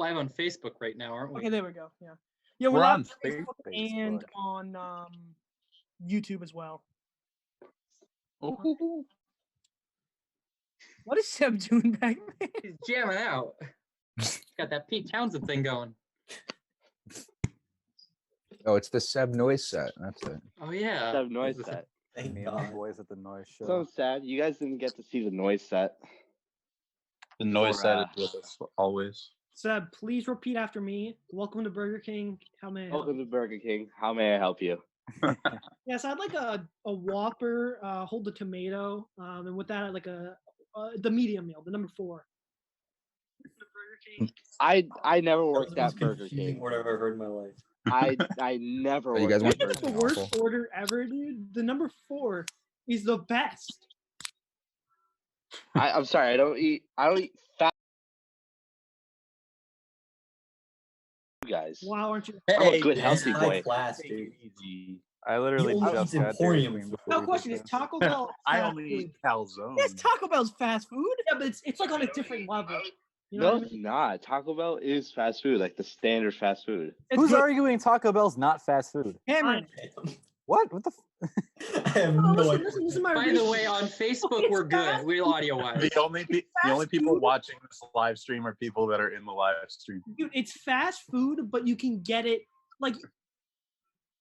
live on Facebook right now, aren't we? Okay, there we go. Yeah. Yeah, we're on Facebook and on YouTube as well. Ooh. What is Seb doing back there? He's jamming out. Got that Pete Townsend thing going. Oh, it's the Seb noise set. That's it. Oh yeah. Seb noise set. Thank Me and my God. boys at the noise show. So sad. You guys didn't get to see the noise set. The noise Or, set is with us always. Seb, please repeat after me. Welcome to Burger King. How may I help? Welcome to Burger King. How may I help you? Yes, I'd like a Whopper, hold the tomato, and with that, I'd like the medium meal, the number 4. Burger King. I never worked That's at the most Burger confusing King. word I've ever heard in my life. I never Oh, you worked guys at want- Burger That's the King. worst Awful. order ever, dude. The number 4 is the best. I'm sorry. I don't eat fast. You guys. Wow, aren't you? I'm a good That's healthy high boy. class, Take dude. it easy. I literally only just eat got Dairy Emporium Queen food. before No we question. did Is this. Taco Bell? I fast only food? eat calzone. Yes, Taco Bell's fast food. Yeah, but it's like on a different level. You know No, what I it's mean? not. Taco Bell is fast food, like the standard fast food. It's Who's good. arguing Taco Bell's not fast food? Cameron. What? What the? I have Oh, no listen, idea. listen, this is my By the reason. way, on Facebook we're good. We're audio wise. The only people watching this live stream are people that are in the live stream. Dude, it's fast food, but you can get it like.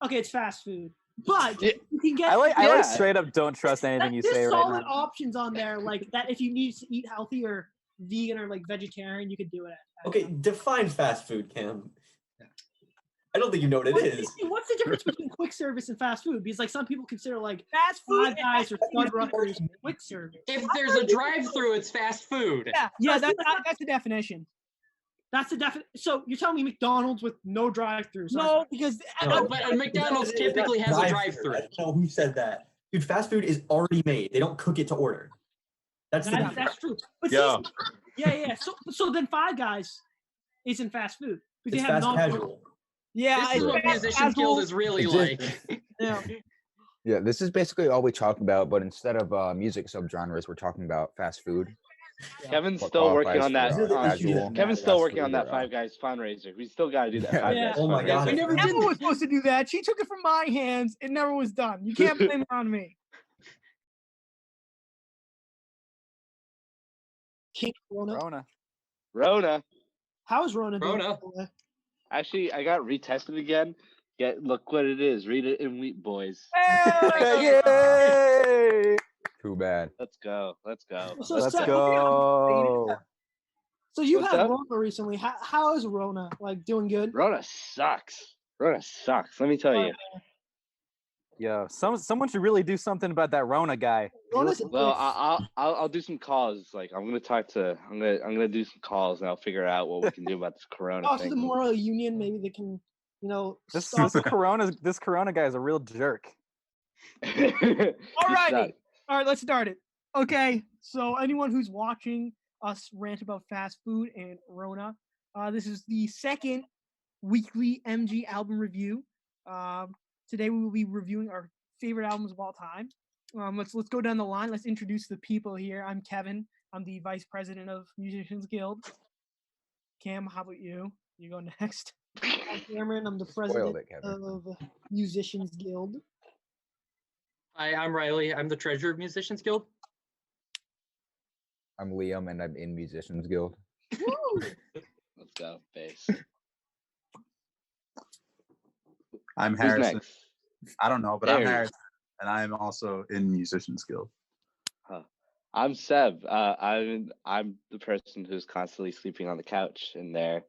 Okay, it's fast food, but Yeah. you can get. I like Yeah. straight up don't trust anything you There's say right solid now. options on there, like that. If you need to eat healthy or vegan or like vegetarian, you could do it. Okay, define fast food, Cam. I don't think you know what it is. What's the difference between quick service and fast food? Because like some people consider like fast food guys or Fuddruckers quick service. If there's a drive-through, it's fast food. Yeah, that's the definition. That's the definition. So you're telling me McDonald's with no drive-throughs? No, because No. But a McDonald's typically has a drive-through. I don't know who said that. Dude, fast food is already made. They don't cook it to order. That's the difference. that's true. But Yeah. yeah. So then Five Guys isn't fast food because It's they have fast non. casual. Yeah, This is what Musicians Guild is really It's like. just- Yeah. Yeah, this is basically all we talk about, but instead of music subgenres, we're talking about fast food. Kevin's What still working qualifies on that. for, casual Kevin's fast still working food on that or, Five Guys fundraiser. We still got to do that. Yeah. Five Yeah. Guys Oh my fundraiser. God. I never Emma was supposed to do that. She took it from my hands. It never was done. You can't blame it on me. King Rona. Rona. Rona. How is Rona doing? Rona. Actually, I got retested again. Look what it is. Read it in Wheat Boys. Yay! Too bad. Let's go. Let's go. So Let's Seth, go. So you What's had up? Rona recently. How is Rona? Like doing good? Rona sucks. Rona sucks. Let me tell you. Yeah, someone should really do something about that Rona guy. Rona's Well, I'll do some calls. Like I'm gonna do some calls and I'll figure out what we can do about this Corona talk to thing. the moral union. Maybe they can, This stop. this Corona guy is a real jerk. Alrighty. All right, let's start it. Okay, so anyone who's watching us rant about fast food and Rona, this is the second weekly MG album review. Today we will be reviewing our favorite albums of all time. Let's go down the line. Let's introduce the people here. I'm Kevin. I'm the vice president of Musicians Guild. Cam, how about you? You go next. I'm Cameron. I'm the president it, Kevin. of Musicians Guild. Hi, I'm Riley. I'm the treasurer of Musicians Guild. I'm Liam, and I'm in Musicians Guild. Woo! Let's go, bass. I'm Who's Harrison. next? I don't know, but I'm Harry. Harrison, and I'm also in Musicians Guild. I'm Seb. I'm the person who's constantly sleeping on the couch in there.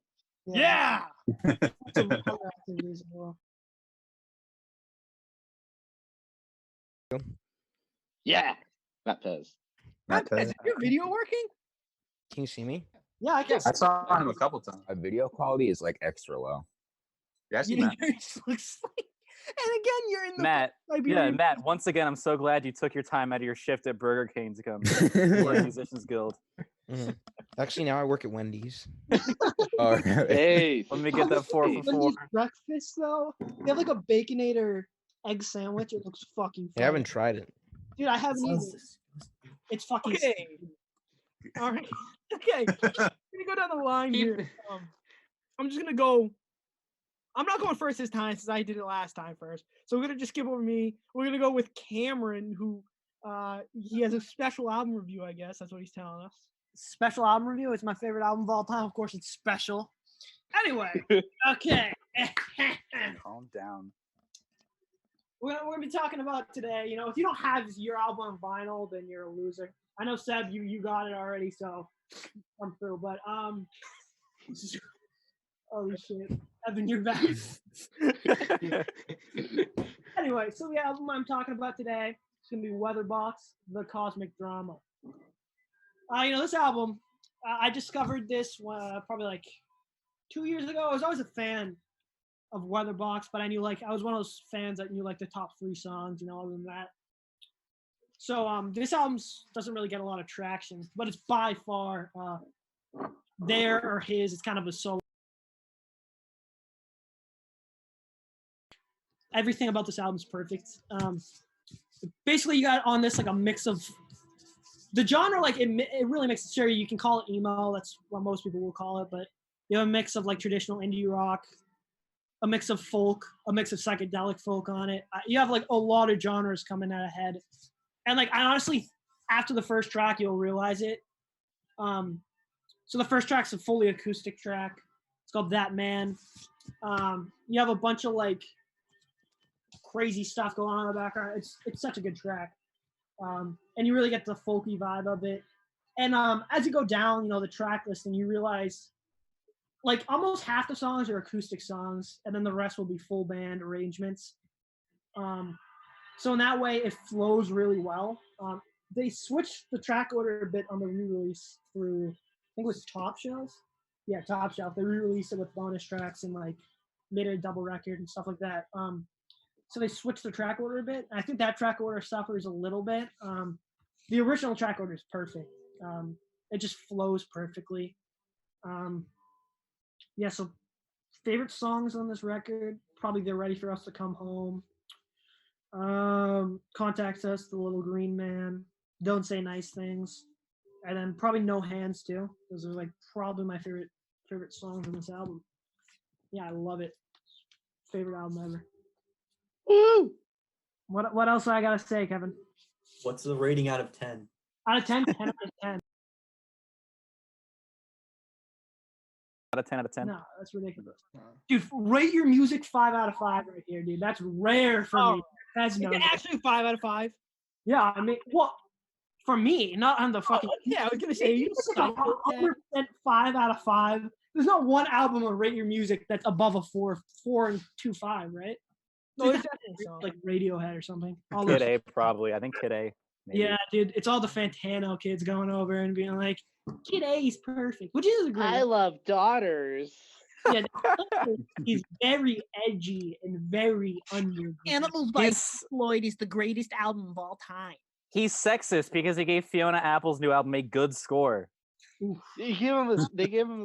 Yeah. Some other activities as well. Yeah, Matt Pez. Matt Is Pez. your video working? Can you see me? Yeah, I can. I saw him a couple times. My video quality is like extra low. Yes, You Matt. looks like, and again, you're in the Matt, Siberian. Matt. Once again, I'm so glad you took your time out of your shift at Burger King to come to Musicians Guild. Mhm. Actually, now I work at Wendy's. Oh, Hey, Let me get that 4 for 4. Wendy's breakfast though. They have like a baconator egg sandwich. It looks fucking. I haven't fire. tried it. Dude, I haven't either. It's fucking. Okay. All right. Okay. I'm gonna go down the line Keep- here. I'm just gonna go. I'm not going first this time since I did it last time first. So we're gonna just skip over me. We're gonna go with Cameron, who he has a special album review. I guess that's what he's telling us. Special album review. It's my favorite album of all time. Of course, it's special. Anyway, okay. Calm down. We're gonna be talking about today. You know, if you don't have your album on vinyl, then you're a loser. I know Seb, you got it already, so come through. But holy shit, Evan, you're back. Anyway, so the album I'm talking about today is gonna be Weatherbox: The Cosmic Drama. You know, this album, I discovered this probably like 2 years ago. I was always a fan of Weatherbox, but I knew I was one of those fans that knew the top 3 songs, you know, other than that. So this album doesn't really get a lot of traction, but it's by far their or his. It's kind of a solo. Everything about this album is perfect. Basically, you got on this a mix of the genre. It really makes it sure you can call it emo. That's what most people will call it, but you have a mix of traditional indie rock, a mix of folk, a mix of psychedelic folk on it. You have a lot of genres coming out ahead. And I honestly, after the first track, you'll realize it. So the first track's a fully acoustic track. It's called That Man. You have a bunch of crazy stuff going on in the background. It's such a good track. And you really get the folky vibe of it. And as you go down, the track listing, you realize almost half the songs are acoustic songs, and then the rest will be full band arrangements. So in that way, it flows really well. They switched the track order a bit on the re-release through, I think it was Top Shelf. Yeah, Top Shelf. They re-released it with bonus tracks and made it a double record and stuff like that. So they switched the track order a bit. I think that track order suffers a little bit. The original track order is perfect. It just flows perfectly. Yeah, so favorite songs on this record, probably They're Ready for Us to Come Home. Contact Us, The Little Green Man, Don't Say Nice Things, and then probably No Hands too. Those are probably my favorite songs on this album. Yeah, I love it. Favorite album ever. Woo! What else do I gotta say, Kevin? What's the rating out of 10? Out of 10, 10 out of 10. Out of 10 out of 10. No, that's ridiculous. Dude, rate your music 5 out of 5 right here, dude. That's rare for me. That's no. Actually, 5 out of 5. Yeah, I mean, well, for me, not on the fucking. Yeah, I was gonna say you suck. 100% 5 out of 5. There's not one album on Rate Your Music that's above a 4 and 2.5, right? No, there's definitely some. Radiohead or something. All Kid those- A, probably. I think Kid A. Maybe. Yeah, dude, it's all the Fantano kids going over and being like, Kid A is perfect, which is a great. I love daughters. Yeah, he's very edgy and very underground. Animals by He's- Floyd is the greatest album of all time. He's sexist because he gave Fiona Apple's new album a good score. They gave him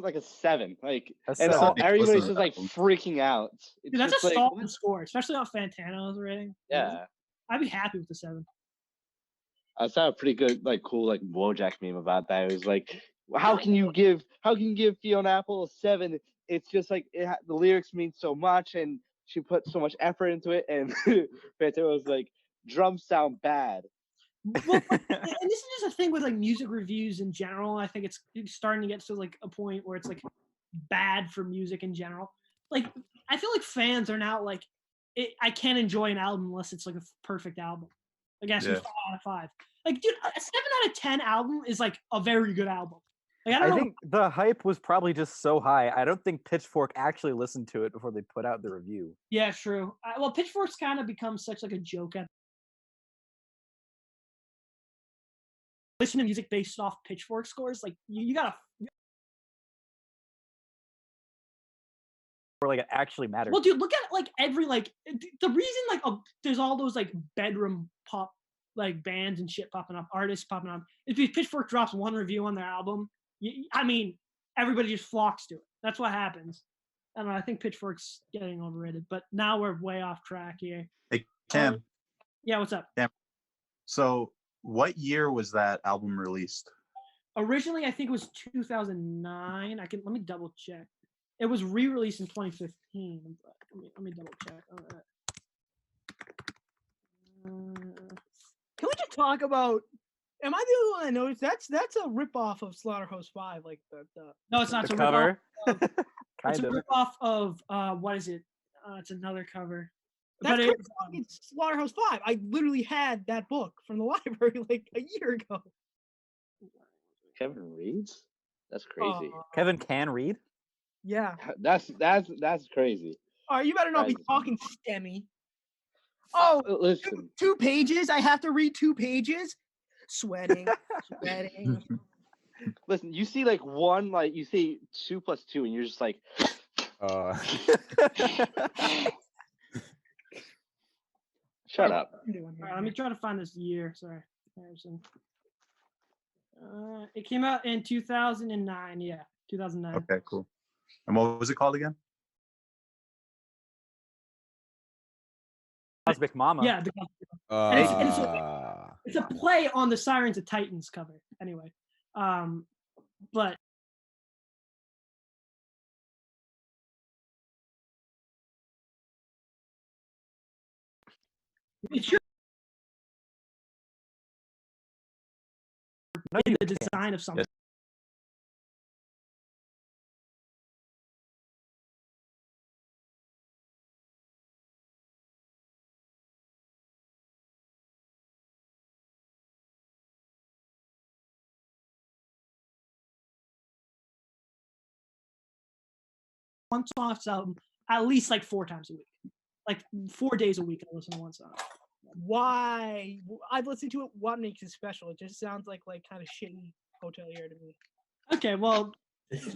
a 7. A And 7. everybody's Listen just to that freaking out. It's Dude, that's just a solid score, especially on Fantano's rating. yeah. I'd be happy with the 7. I saw a pretty good, cool, Wojak meme about that. It was like, how can you give Fiona Apple a 7? It's just the lyrics mean so much, and she put so much effort into it. And Fantano was like, drums sound bad. Well, and this is just a thing with music reviews in general. I think it's starting to get to a point where it's bad for music in general. I feel like fans are now I can't enjoy an album unless it's a perfect album. That's 5 out of 5. Dude, a 7 out of 10 album is a very good album. I don't know. think the hype was probably just so high. I don't think Pitchfork actually listened to it before they put out the review. Yeah, true. Well, Pitchfork's kind of become such a joke at. Listen to music based off Pitchfork scores, you gotta. Or it actually matters. Well, dude, look at every the reason there's all those bedroom pop bands and shit popping up, artists popping up, is because Pitchfork drops one review on their album. I mean, everybody just flocks to it. That's what happens. And I think Pitchfork's getting overrated. But now we're way off track here. Hey, Cam. Yeah, what's up? So, what year was that album released? Originally, I think it was 2009. Let me double check. It was re-released in 2015. But let me double check on that. Can we just talk about? Am I the only one that noticed that's a ripoff of Slaughterhouse 5? Like the no, it's not. The It's a cover. ripoff. It's Kind a of. ripoff of what is it? It's another cover. That's But it's Slaughterhouse 5. I literally had that book from the library like a year ago. Kevin reads? That's crazy. Kevin can read. Yeah. That's crazy. All right, you better not be Crazy. talking STEMmy. Oh, Listen. two pages. I have to read 2 pages. Sweating. Listen, you see like one, like you see 2 plus 2, and you're just like, shut up. All right, let me try to find this year. Sorry, Harrison. It came out in 2009. Yeah, 2009. Okay, cool. And what was it called again? Cosmic Mama. Yeah, it's a play on the Sirens of Titans cover. Anyway, but it's your No, you the can't. design of something. Yes. One song off this album at least like 4 times a week, like 4 days a week. I listen to one song. Why? I've listened to it. What makes it special? It just sounds like kind of shitty hotelier to me. Okay, well,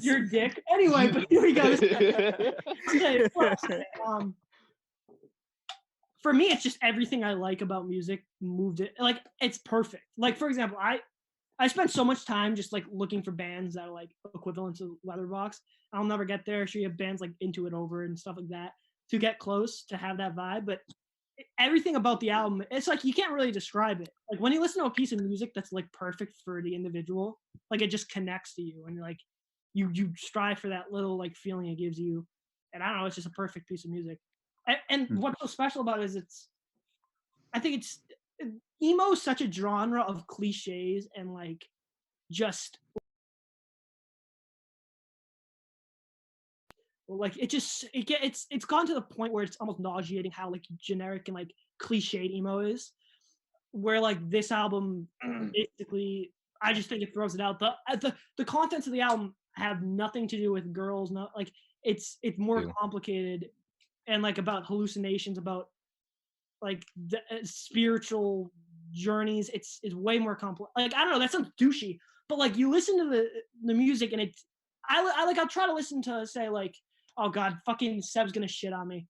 you're a dick. Anyway, but here we go. Okay, well, for me, it's just everything I like about music moved it. Like, it's perfect. Like, for example, I spent so much time just like looking for bands that are like equivalent to Leatherbox. I'll never get there. Sure, you have bands like Into It Over and stuff like that to get close to have that vibe. But everything about the album, it's like you can't really describe it. Like when you listen to a piece of music that's like perfect for the individual, like it just connects to you, and like you strive for that little like feeling it gives you. And I don't know, it's just a perfect piece of music. And what's so special about it is I think it's emo is such a genre of cliches and like just like it's gone to the point where it's almost nauseating how like generic and like cliched emo is, where like this album basically I just think it throws it out. The contents of the album have nothing to do with girls, not like it's more complicated and like about hallucinations, about like the spiritual journeys. It's way more complex. Like I don't know, that sounds douchey, but like you listen to the music and it's I'll try to listen to say like, oh god, fucking Seb's gonna shit on me.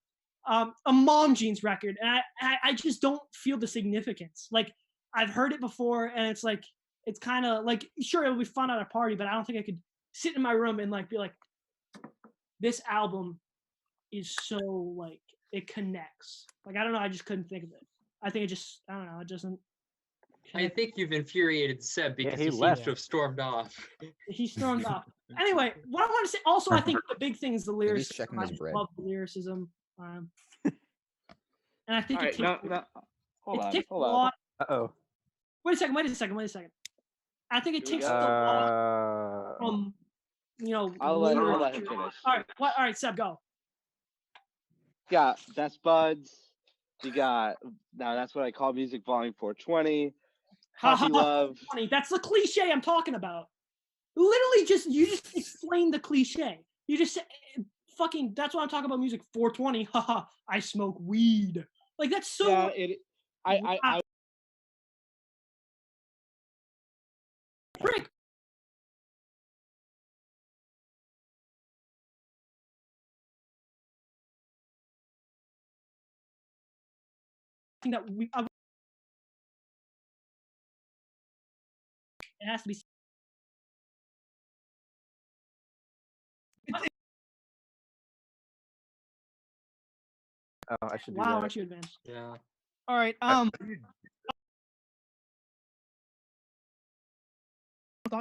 A Mom Jeans record, and I just don't feel the significance. Like I've heard it before, and it's like it's kind of like sure it'll be fun at a party, but I don't think I could sit in my room and like be like, this album is so like it connects. Like I don't know, I just couldn't think of it. I think it just I don't know, it doesn't. I think you've infuriated Seb because he he seems left. to have stormed off. He stormed off. Anyway, what I want to say also, I think the big thing is the Maybe he's lyricism. checking I his just bread. love the lyricism. And I think All it right, takes, hold it on, takes hold a on. lot. Uh-oh. Wait a second. I think it Here we takes go. a lot from, I'll let him literature. finish. All right, Seb, go. You got Best Buds. You got Now That's What I Call Music Volume 420. Puppy Love. Funny. That's the cliche I'm talking about. Literally, you just explained the cliche. You just said, fucking. That's what I'm talking about. Music 420. Haha. I smoke weed. Like that's so. Yeah, I Frick. That it has to be. Oh, I should do Wow, that. aren't you advanced? Yeah. All right. Talk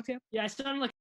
to you. Yeah, I sound like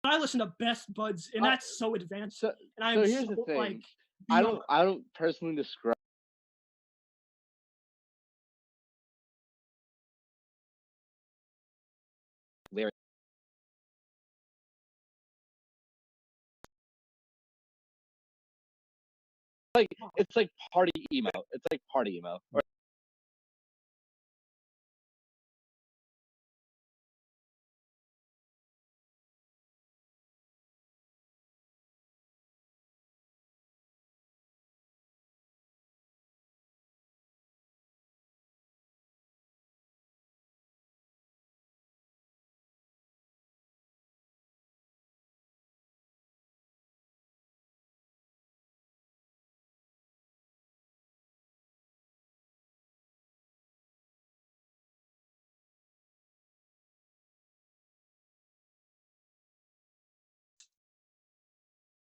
I listen to Best Buds, and that's so advanced. So, And I'm so here's so, the thing. like, I beyond- don't personally describe lyrics. It's like party emo. It's like party emo. Or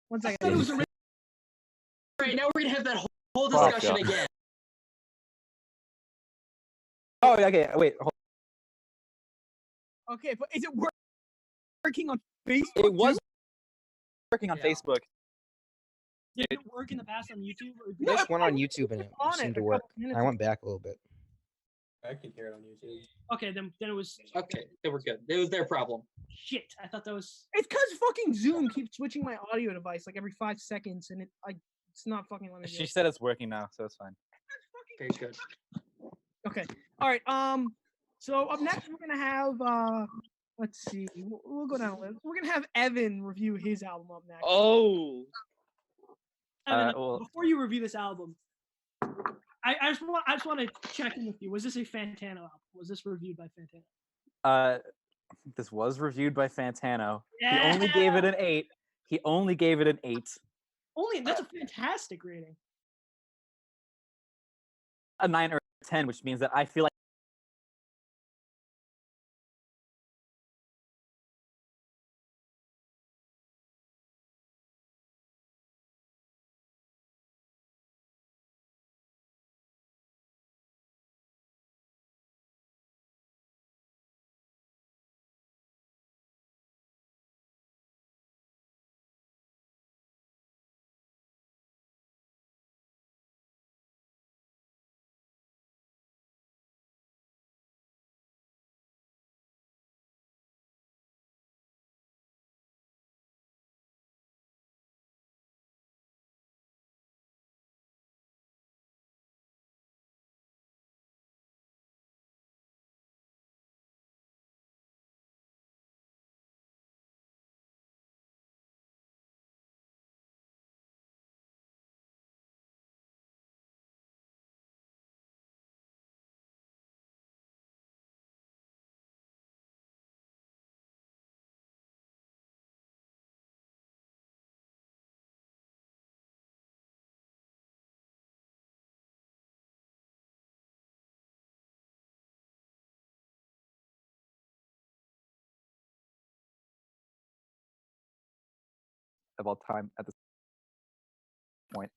One second. I thought it was a All right, now we're gonna have that whole Fuck, discussion yeah. again. Oh, okay. Wait. Hold Okay, but is it working on Facebook? It was too? working on Yeah. Facebook. Did it work in the past on YouTube? Or No, I just went on YouTube and it on it seemed a to work. couple minutes I went ago. back a little bit. I can hear it on YouTube. Okay, then it was Okay, they were good. It was their problem. shit. I thought that was. It's because fucking Zoom keeps switching my audio device like every 5 seconds, and it's not fucking letting me do She it. said it's working now, so it's fine. Very good. Okay. All right. So up next we're gonna have let's see. We'll go down the list. We're gonna have Evan review his album up next. oh, Evan, well- before you review this album, I just want to check in with you. Was this a Fantano album? Was this reviewed by Fantano? This was reviewed by Fantano. Yeah. He only gave it an 8. He only gave it an 8. That's a fantastic rating. A 9 or a 10, which means that I feel like of all time at this point.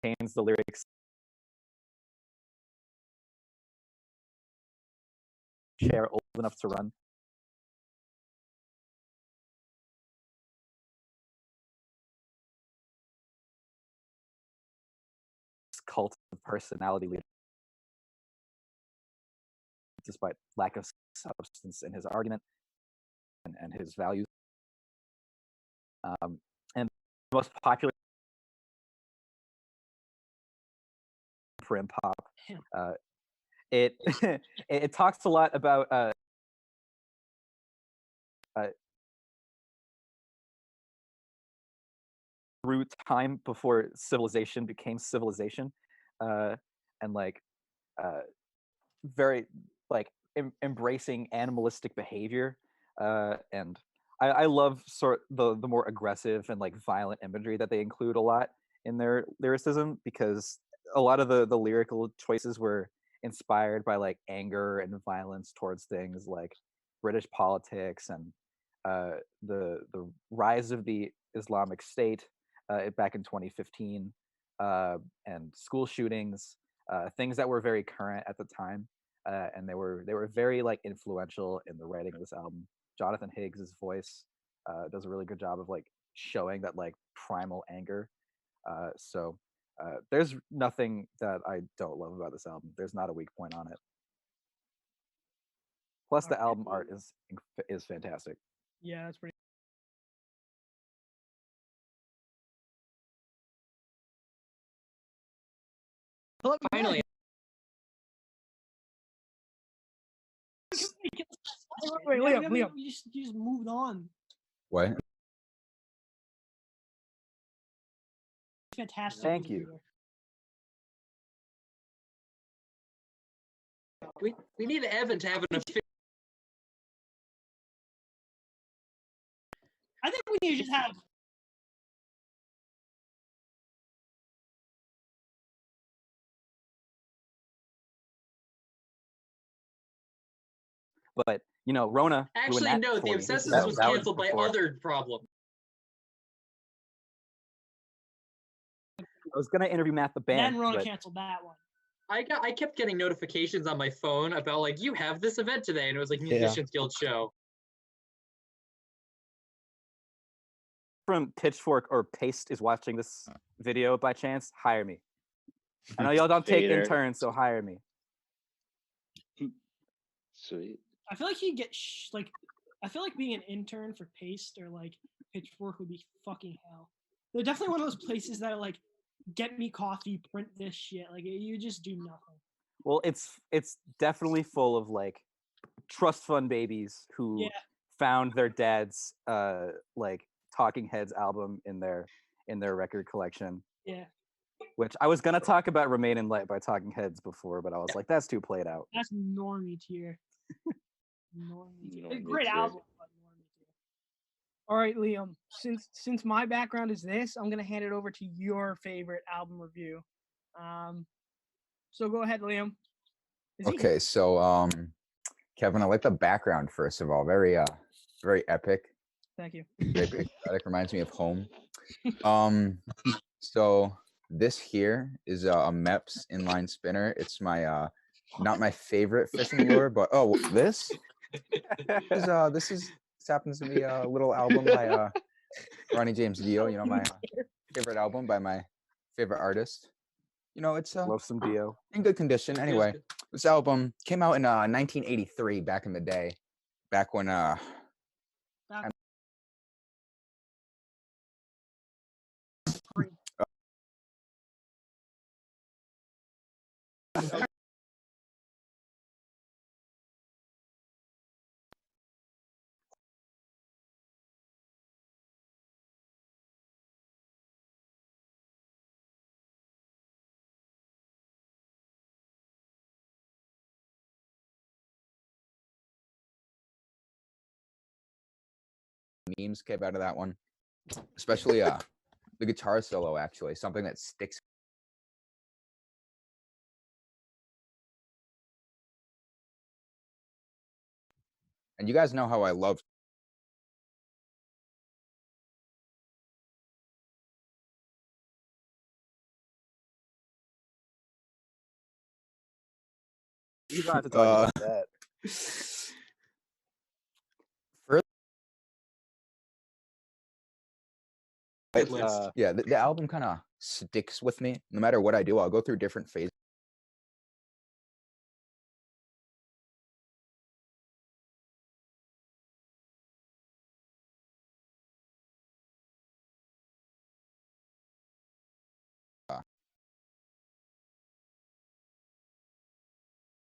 contains the lyrics "Chair old enough to run." Cult of personality leader, despite lack of substance in his argument and his values. And the most popular for hip hop. It it talks a lot about through time before civilization became civilization, and like very like embracing animalistic behavior, and I love the more aggressive and like violent imagery that they include a lot in their lyricism, because a lot of the lyrical choices were inspired by like anger and violence towards things like British politics and the rise of the Islamic State back in 2015, and school shootings, things that were very current at the time, and they were very like influential in the writing of this album. Jonathan Higgs' voice does a really good job of like showing that like primal anger. So there's nothing that I don't love about this album. There's not a weak point on it. Plus, the album art is fantastic. Yeah, that's pretty. Finally, Wait, Liam. You just moved on. What? Fantastic. Thank you. we need Evan to have an official. I think we need to just have. But you know, Rona. Actually, ruined that no, for the you. Obsessives That- was that was canceled by before. other problem. I was gonna interview Matt the band. Then Rona but canceled that one. I kept getting notifications on my phone about like, you have this event today, and it was like Musicians Guild show. from Pitchfork or Paste is watching this video by chance, hire me. I know y'all don't take Vader. interns, so hire me. Sweet. I feel like he'd get I feel like being an intern for Paste or like Pitchfork would be fucking hell. They're definitely one of those places that are like, get me coffee, print this shit. Like you just do nothing. Well, it's definitely full of like trust fund babies who Yeah. found their dad's like Talking Heads album in their record collection. Yeah. Which I was gonna talk about Remain in Light by Talking Heads before, but I was like, that's too played out. That's normie tier. Normie tier. Normie Great tier. album, but normie tier. All right, Liam. Since my background is this, I'm gonna hand it over to your favorite album review. So go ahead, Liam. Okay, so Kevin, I like the background first of all. Very epic. Thank you. Very patriotic. Reminds me of home. So this here is a MEPS inline spinner. It's my not my favorite fishing lure, but this happens to be a little album by Ronnie James Dio. You know, my favorite album by my favorite artist. You know, it's Love some Dio. in good condition. Anyway, this album came out in 1983, back in the day, back when memes came out of that one, especially the guitar solo, actually something that sticks. And you guys know how I love You don't have to talk about that. Good list. Yeah, the album kind of sticks with me. No matter what I do, I'll go through different phases.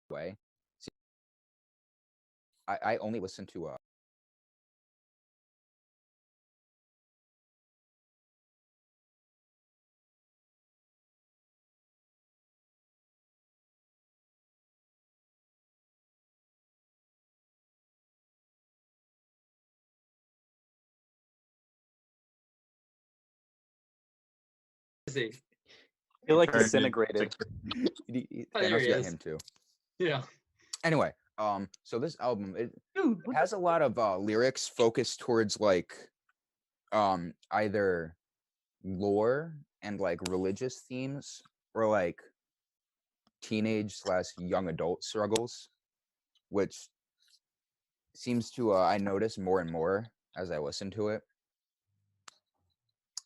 Way. See, I only listen to Easy. I feel like Turned disintegrated. Oh, there Thanos he got is. him too. Yeah. Anyway, so this album Dude, it has a lot of lyrics focused towards like either lore and like religious themes or like teenage/young adult struggles, which seems to I notice more and more as I listen to it.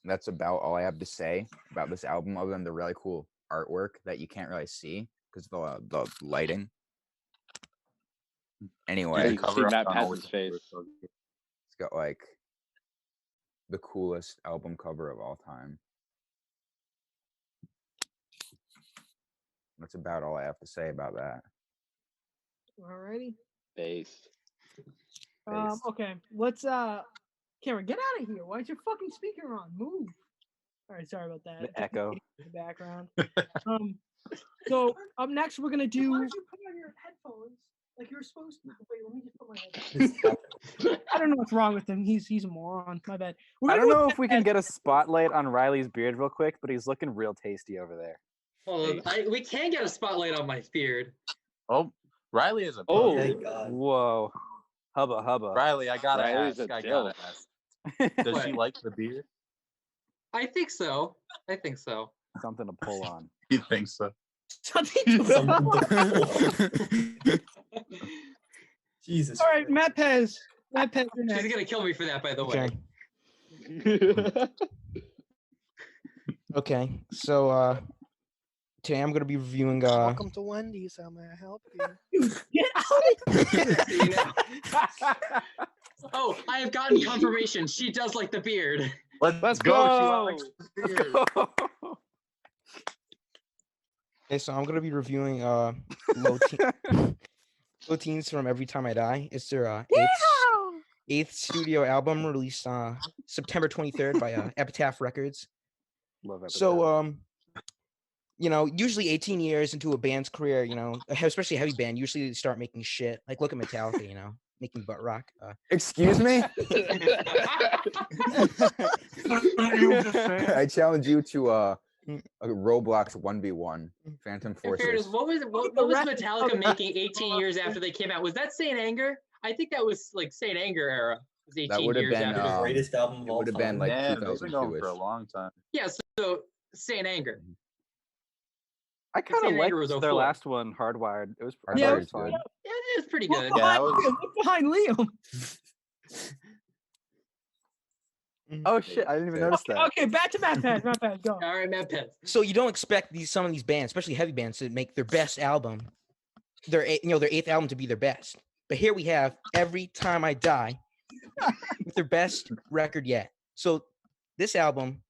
That's about all I have to say about this album, other than the really cool artwork that you can't really see because the lighting. Yeah, Anyway, you can see Matt Pez's face. it's got like the coolest album cover of all time. That's about all I have to say about that. Alrighty. Face. Okay. Let's Cameron, get out of here. Why is your fucking speaker on? Move. All right, sorry about that. The echo. In the background. So up next we're gonna do. Why don't you put on your headphones like you were supposed to? Wait, let me just put my headphones. I don't know what's wrong with him. He's a moron. My bad. I don't know if we can get a spotlight on Riley's beard real quick, but he's looking real tasty over there. Well, we can get a spotlight on my beard. Oh, Riley is a Oh. Thank God. Whoa. Hubba hubba. Riley, I gotta Riley's ask. a I gotta dilf. ask. Does she What? like the beard? I think so. I think so. Something to pull on. You think so? Jesus. All right, Matt Pez. Matt Pez, you're She's next. gonna kill me for that, by the way. Okay. Okay. So today I'm gonna be reviewing Welcome to Wendy's. How may I help you? Get out You know? Oh, I have gotten confirmation. She does like the beard. Let's go. She likes the beard. Okay, so I'm gonna be reviewing Low Teens from Every Time I Die. It's their eighth studio album released September 23rd by Epitaph Records. Love Epitaph. So you know, usually 18 years into a band's career, you know, especially a heavy band, usually they start making shit. Like look at Metallica, you know, making butt rock. Excuse me? I challenge you to a Roblox 1v1 Phantom In fairness, Forces. what was Metallica making 18 years after they came out? Was that Saint Anger? I think that was like Saint Anger era. It was That 18 would have years been after. Greatest album of it all would have been time. like Yeah, they've been going 2002-ish. for a long time. Yeah, so Saint Anger. I kind of Saint liked Anger was their 04. last one, Hardwired. It was Hardwired is fun. good. Yeah, it was pretty Look good. Yeah, behind that was- Liam. Look behind Liam. Oh shit! I didn't even Okay. notice that. Okay, back to Matt Pez. Matt Pez, go. All right, Matt Pez. So you don't expect some of these bands, especially heavy bands, to make their best album, their eighth album to be their best. But here we have Every Time I Die with their best record yet. So this album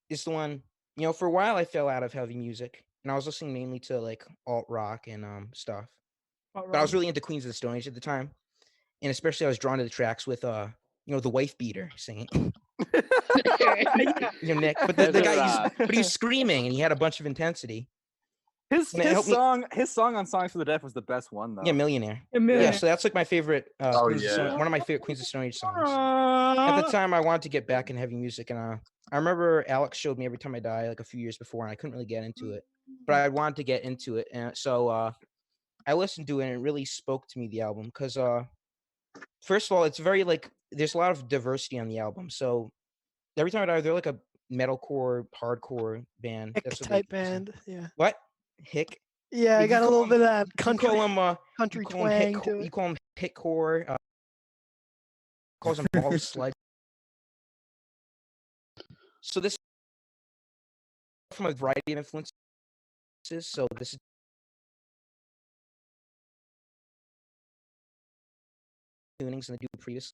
is the one, you know, for a while I fell out of heavy music and I was listening mainly to like alt rock and stuff. But I was really into Queens of the Stone Age at the time. And especially I was drawn to the tracks with you know, the wife beater singing. You know, Nick. But the guy he was screaming and he had a bunch of intensity. His And it helped me- song on Songs for the Deaf was the best one though. Yeah, Millionaire. A minute. Yeah, so that's like my favorite Queens of yeah. Stone- one of my favorite Queens of Stone Age songs. At the time I wanted to get back in heavy music and I remember Alex showed me Every Time I Die like a few years before and I couldn't really get into it. But I wanted to get into it. And so I listened to it and it really spoke to me, the album, because first of all, it's very like there's a lot of diversity on the album. So Every Time I Die, they're like a metalcore, hardcore band. Hick That's what type they- band. Yeah. What? Hick? Yeah, I You got a call little him- bit of that You country call him country you call him twang to you it. call him hitcore. Calls him ball sludge. So this from a variety of influences. So this is tunings and they do previous.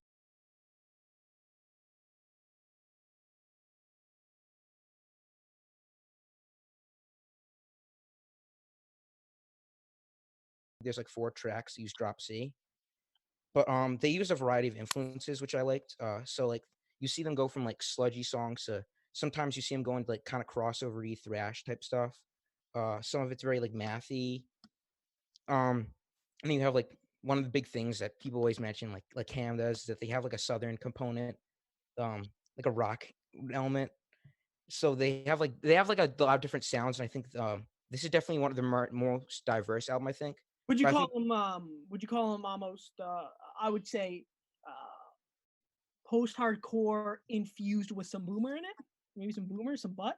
There's like 4 tracks that use drop C, but they use a variety of influences which I liked. So like you see them go from like sludgy songs to sometimes you see them going like kind of crossover-y thrash type stuff. Some of it's very like mathy. And then you have like one of the big things that people always mention, like Ham does, is that they have like a southern component, like a rock element. So they have like a lot of different sounds, and I think this is definitely one of the most diverse album. I think. Would you But I call think- them? Would you call them almost? I would say, post-hardcore infused with some boomer in it. Maybe some boomer, some butt.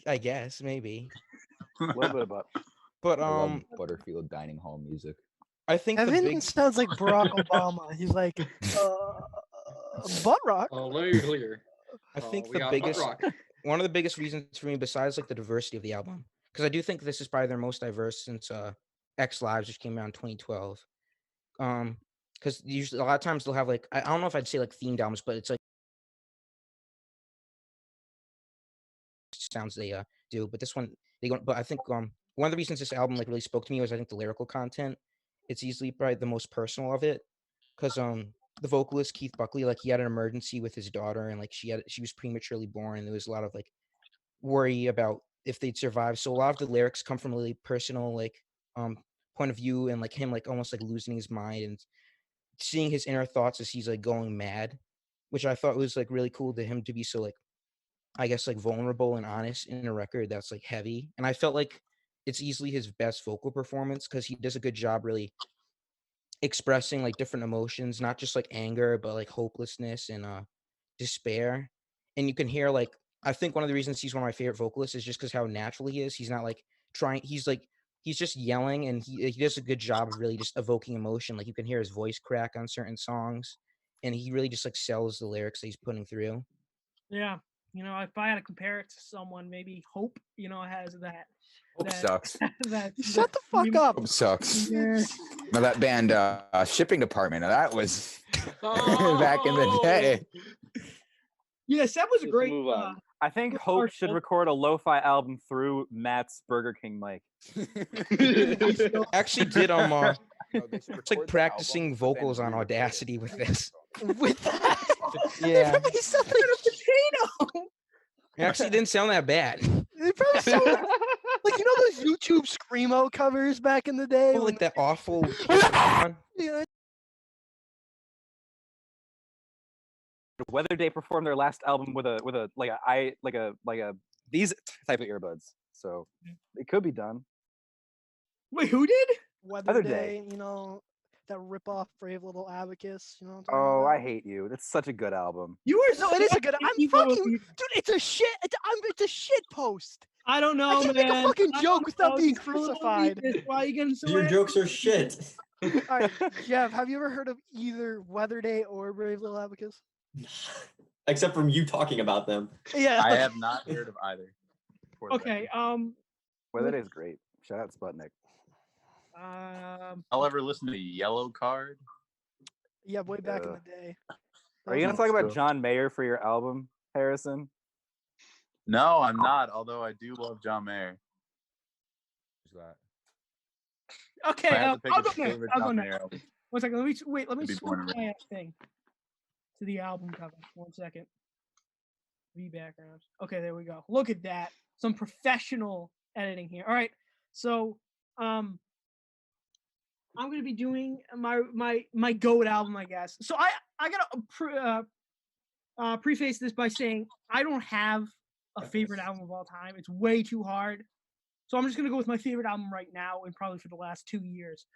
I guess maybe, A little bit about. but I love Butterfield dining hall music. I think the Evan big sounds like Barack Obama. He's like, butt rock. Oh, let me be clear. I think we the got biggest rock. one of the biggest reasons for me, besides like the diversity of the album, because I do think this is probably their most diverse since X Lives, which came out in 2012. Because usually a lot of times they'll have like I don't know if I'd say like themed albums, but it's like sounds they do. But this one they don't. But I think one of the reasons this album like really spoke to me was I think the lyrical content. It's easily probably the most personal of it, because the vocalist Keith Buckley, like he had an emergency with his daughter, and like she was prematurely born, and there was a lot of like worry about if they'd survive. So a lot of the lyrics come from a really personal like point of view, and like him like almost like losing his mind and seeing his inner thoughts as he's like going mad, which I thought was like really cool to him to be so like I guess like vulnerable and honest in a record that's like heavy. And I felt like it's easily his best vocal performance because he does a good job really expressing like different emotions, not just like anger, but like hopelessness and despair. And you can hear like I think one of the reasons he's one of my favorite vocalists is just because how natural he is. He's not like trying. He's just yelling, and he does a good job of really just evoking emotion. Like you can hear his voice crack on certain songs, and he really just like sells the lyrics that he's putting through. Yeah, if I had to compare it to someone, maybe Hope, has that. Hope that sucks. that Shut the fuck up. Hope sucks. Yeah. Now that band, Shipping Department, that was back in the day. Yes, that was a Let's great. move on. I think Good Hope start, should Hope. record a lo-fi album through Matt's Burger King mic. Actually, did No, they should it's like record the practicing album, but then vocals on re-record it. Audacity with this. With that, Yeah, they probably sound like potato. it actually didn't sound that bad. they probably sound like those YouTube screamo covers back in the day. Oh, when like that awful. Yeah, Weather Day performed their last album with a these type of earbuds. So it could be done. Wait, who did? Weather Other Day, Day. that rip off Brave Little Abacus. You know what I'm talking Oh, about? I hate you. That's such a good album. You were No, it is a such good. an I'm evil- fucking dude. It's a shit. It's a shit post. I don't know, I can't man. make a fucking I joke don't without know, being just a little crucified. elitist. Why are you getting so Your angry? jokes are shit. All right, Jeff, have you ever heard of either Weather Day or Brave Little Abacus? Except from you talking about them. Yeah. I have not heard of either. for the Okay. record. Weather Day's great. Shout out Sputnik. I'll ever listen to Yellow Card. Yeah, way back in Uh, the day. Are you gonna talk about John Mayer for your album, Harrison? No, I'm not. Although I do love John Mayer. Who's that? Okay, If I had to pick I'll a go next. favorite I'll go John next. Mayer album, One second. Let me Let me It'd be switch Born and my thing to the album cover. 1 second. V background. Okay, there we go. Look at that. Some professional editing here. All right. So, I'm gonna be doing my GOAT album, I guess. So I gotta preface this by saying I don't have a favorite album of all time. It's way too hard. So I'm just gonna go with my favorite album right now and probably for the last 2 years.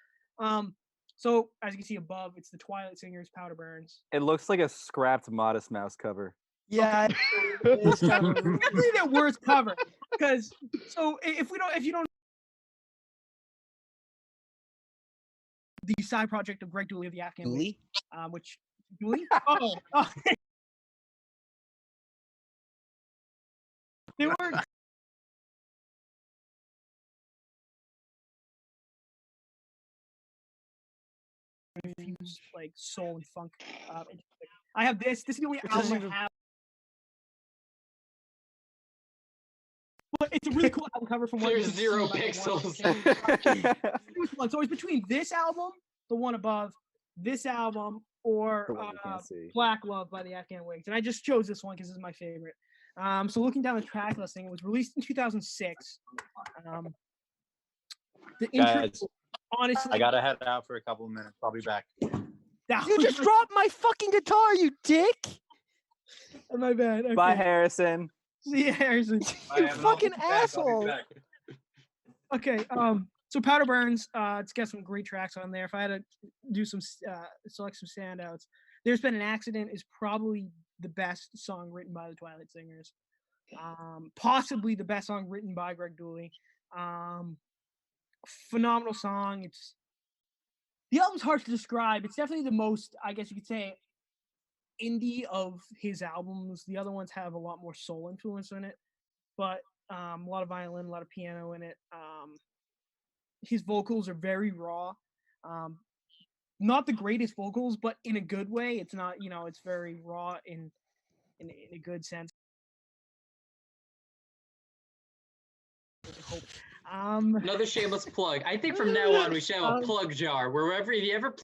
So as you can see above, it's the Twilight Singers, Powder Burns. It looks like a scrapped Modest Mouse cover. Yeah, it's kind of I'm gonna leave that words cover because if you don't the side project of Greg Dooley of the Afghan League, Dooley? which Dooley? Oh, they were infused like soul and funk. I have this. This is the only album I have. But it's a really cool album cover from one. There's 0 pixels. So it's between this album, the one above, this album, or The one you can't see. Black Love by the Afghan Wigs. And I just chose this one because this is my favorite. So looking down the track listing, it was released in 2006. The intro, Guys, honestly, I gotta head out for a couple of minutes. I'll be back. You just dropped my fucking guitar, you dick! My bad. Okay. Bye, Harrison. See you, Harrison. You fucking asshole. Okay, so Powder Burns, it's got some great tracks on there. If I had to do some select some standouts, There's Been an Accident is probably the best song written by the Twilight Singers. Possibly the best song written by Greg Dooley. Phenomenal song. The album's hard to describe. It's definitely the most, I guess you could say, indie of his albums. The other ones have a lot more soul influence in it, but a lot of violin, a lot of piano in it. His vocals are very raw. Not the greatest vocals, but in a good way. It's not, it's very raw in a good sense. Another shameless plug. I think from now on we should have a plug jar wherever if you ever.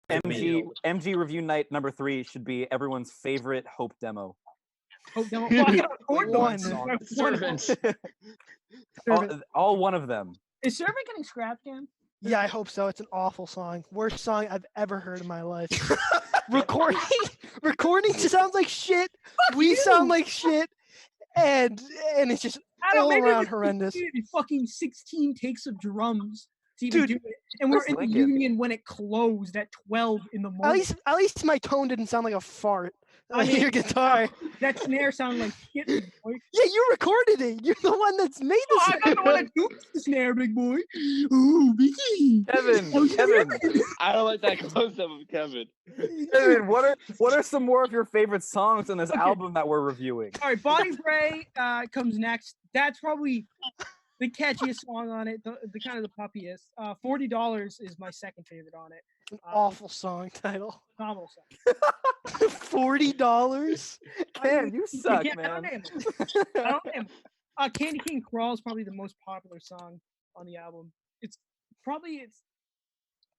MG review night number 3 should be everyone's favorite Hope demo. Hope demo. Well, I got one. Servant. All one of them. Is Servant getting scrapped, Dan? Yeah, I hope so. It's an awful song. Worst song I've ever heard in my life. recording sounds like shit. We sound like shit. And it's just all around horrendous. Fucking 16 takes of drums to even do it. And we're in the union when it closed at 12 in the morning. At least my tone didn't sound like a fart. On your guitar. That snare sounded like shit, big boy. Yeah, you recorded it. You're the one that's made the snare. I'm the one that duped the snare, big boy. Ooh, Vicky. Kevin. I don't like that close up of Kevin. Kevin, what are some more of your favorite songs on this album that we're reviewing? All right, Body Spray comes next. That's probably the catchiest song on it, the kind of the puppiest. $40 is my second favorite on it. An awful song title. Phenomenal song. $40? Cam, you suck, man. I don't name it. Candy Cane Crawl is probably the most popular song on the album. It's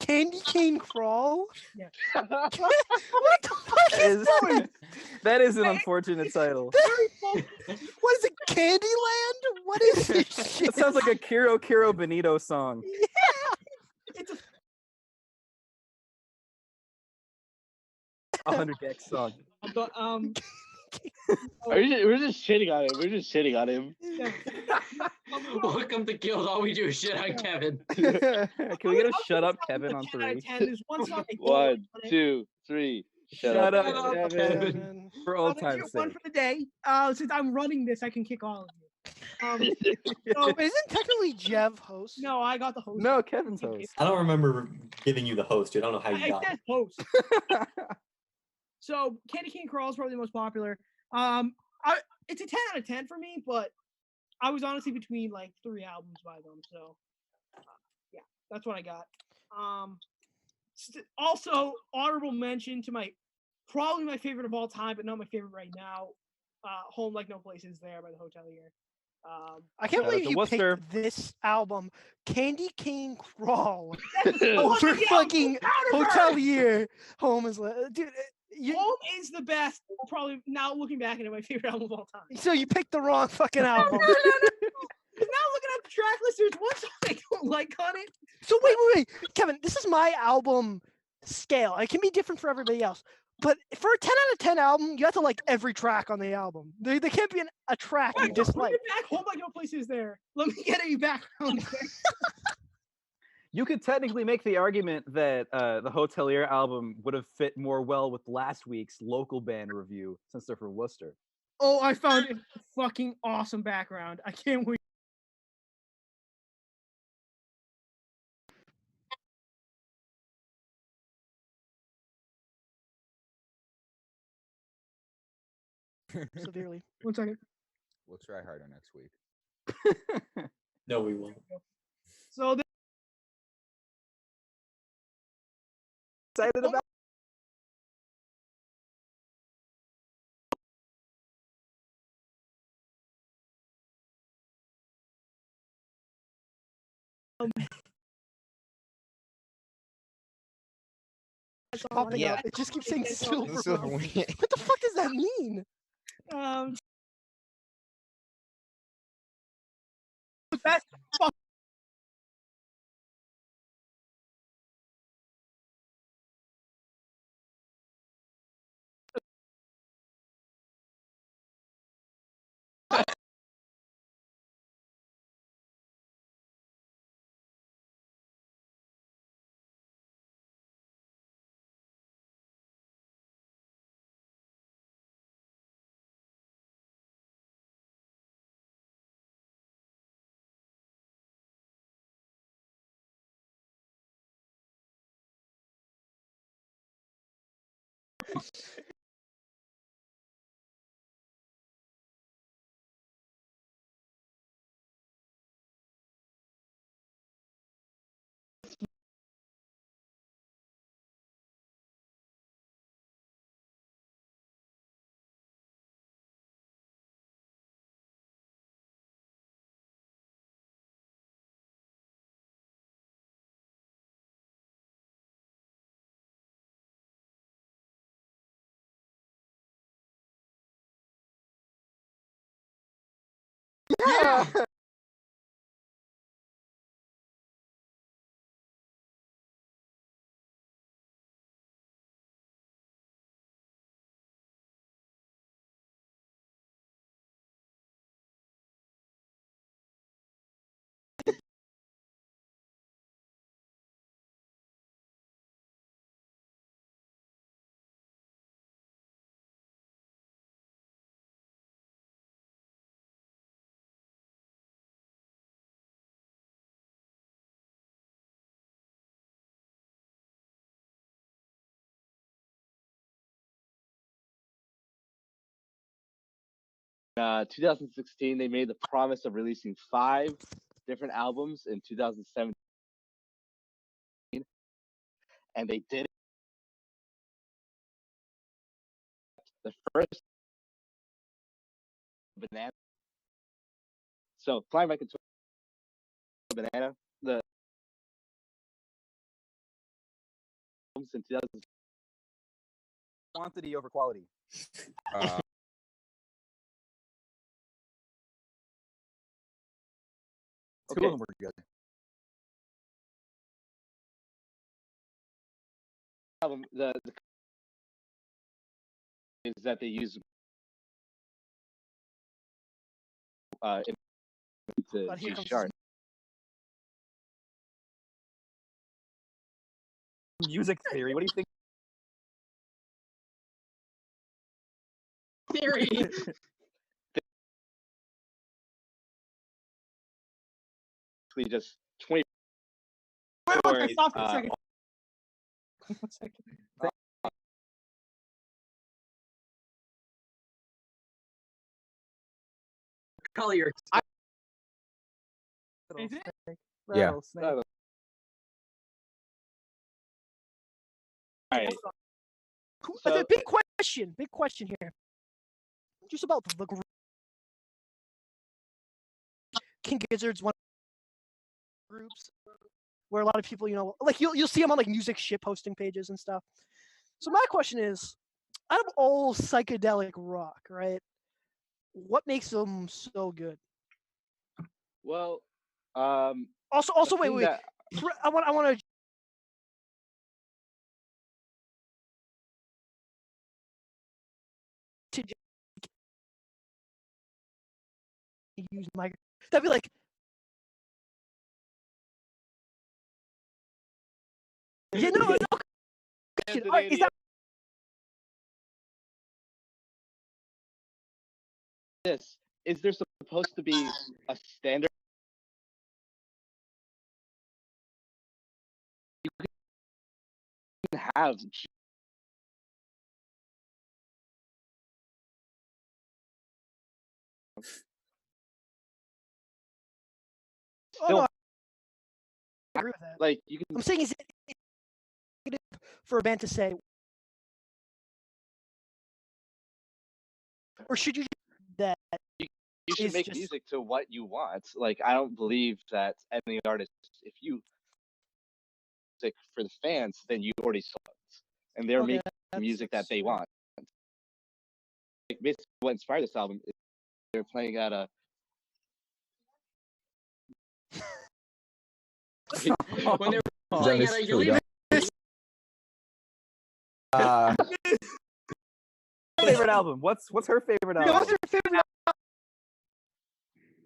Candy Cane Crawl? Yeah. What the fuck is that? That is an unfortunate title. What is it, Candyland? What is this shit? That sounds like a Kiro Benito song. Yeah. It's a 100x song. But We're just shitting on him. We're just shitting on him. Welcome to Guild. All we do is shit on Kevin. Can we get a shut up Kevin on 3? There's one song. 1, 2, 3. Shut up, Kevin. For old time's One sake. for the day. Since I'm running this, I can kick all of you. So isn't technically Jev host? No, I got the host. No, Kevin's host. I don't remember giving you the host, dude. I don't know how you I got said it. host. So Candy Cane Crawl is probably the most popular. It's a 10 out of 10 for me, but I was honestly between like 3 albums by them. So yeah, that's what I got. Also, honorable mention to probably my favorite of all time, but not my favorite right now. Home Like No Place Is There by the Hotelier. I can't believe you Worcester. picked this album, Candy Cane Crawl, over over fucking Hotelier. Home is dude. Home is the best. Probably now looking back at it, my favorite album of all time. So you picked the wrong fucking album. No. Now looking at the track list, there's one song I don't like on it. So wait, Kevin. This is my album scale. It can be different for everybody else. But for a 10 out of 10 album, you have to like every track on the album. There can't be a track you dislike. Home Like No Place Is There. Let me get a background. You could technically make the argument that the Hotelier album would have fit more well with last week's local band review since they're from Worcester. Oh, I found a fucking awesome background. I can't wait. severely. 1 second. We'll try harder next week. No, we won't. So Excited about. It's popping Yeah. up. It just keeps saying The silver. silver What wing. the fuck does that mean? best fuck. Yeah. In 2016, they made the promise of releasing 5 different albums in 2017, and they did it. The first Banana. So flying back into Banana, the albums in 2000. Quantity over quality. Uh, Two of them were good. Album, the is that they use to God, here G comes sharp. Music theory. What do you think? Theory. Just 20. Wait, stop for a second. 1 second. Collier. Is it? Yeah. Rattlesnake. All right. So, big question here. Just about the King Gizzard's one groups where a lot of people, like you'll see them on like music shit posting pages and stuff. So my question is, out of all psychedelic rock, right? What makes them so good? Well, Also, wait. that- I want to use my. That'd be like. Yeah, no. Question. All right, is that this? Is there supposed to be a standard? You can have Oh, Still, no, I agree with that. like you can I'm saying is it negative for a band to say, or should you just that you should is make just music to what you want. Like I don't believe that any artist, if you music for the fans, then you already sold it, and they're okay? making music that they fair. want. Like basically, what inspired this album is they're playing at a. When they were Is that playing Miss at a, you're Trudeau? leaving. Favorite album? What's her favorite Yeah, what's album? your favorite?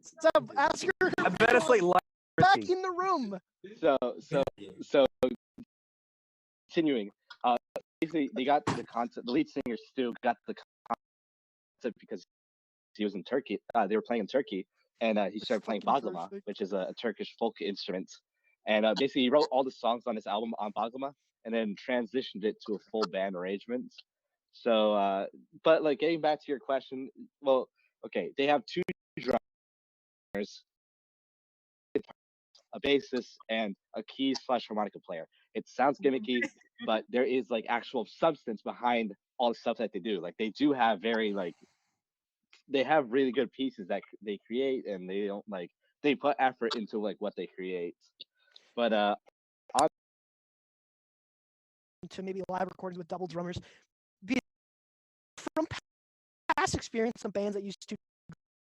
Stop, ask her. I bet it's like Lion Back Richie. in the room. So continuing. Basically, they got the concept. The lead singer Stu got the concept because he was in Turkey. They were playing in Turkey, and he started playing fucking baglama, perfect. which is a Turkish folk instrument. And basically, he wrote all the songs on his album on baglama, and then transitioned it to a full band arrangement. So, but like getting back to your question, well, okay, they have two drummers, a bassist, and a keys/harmonica player. It sounds gimmicky, but there is like actual substance behind all the stuff that they do. Like they do have very like they have really good pieces that they create, and they don't like they put effort into like what they create. But To maybe live recordings with double drummers. From past experience, some bands that used to,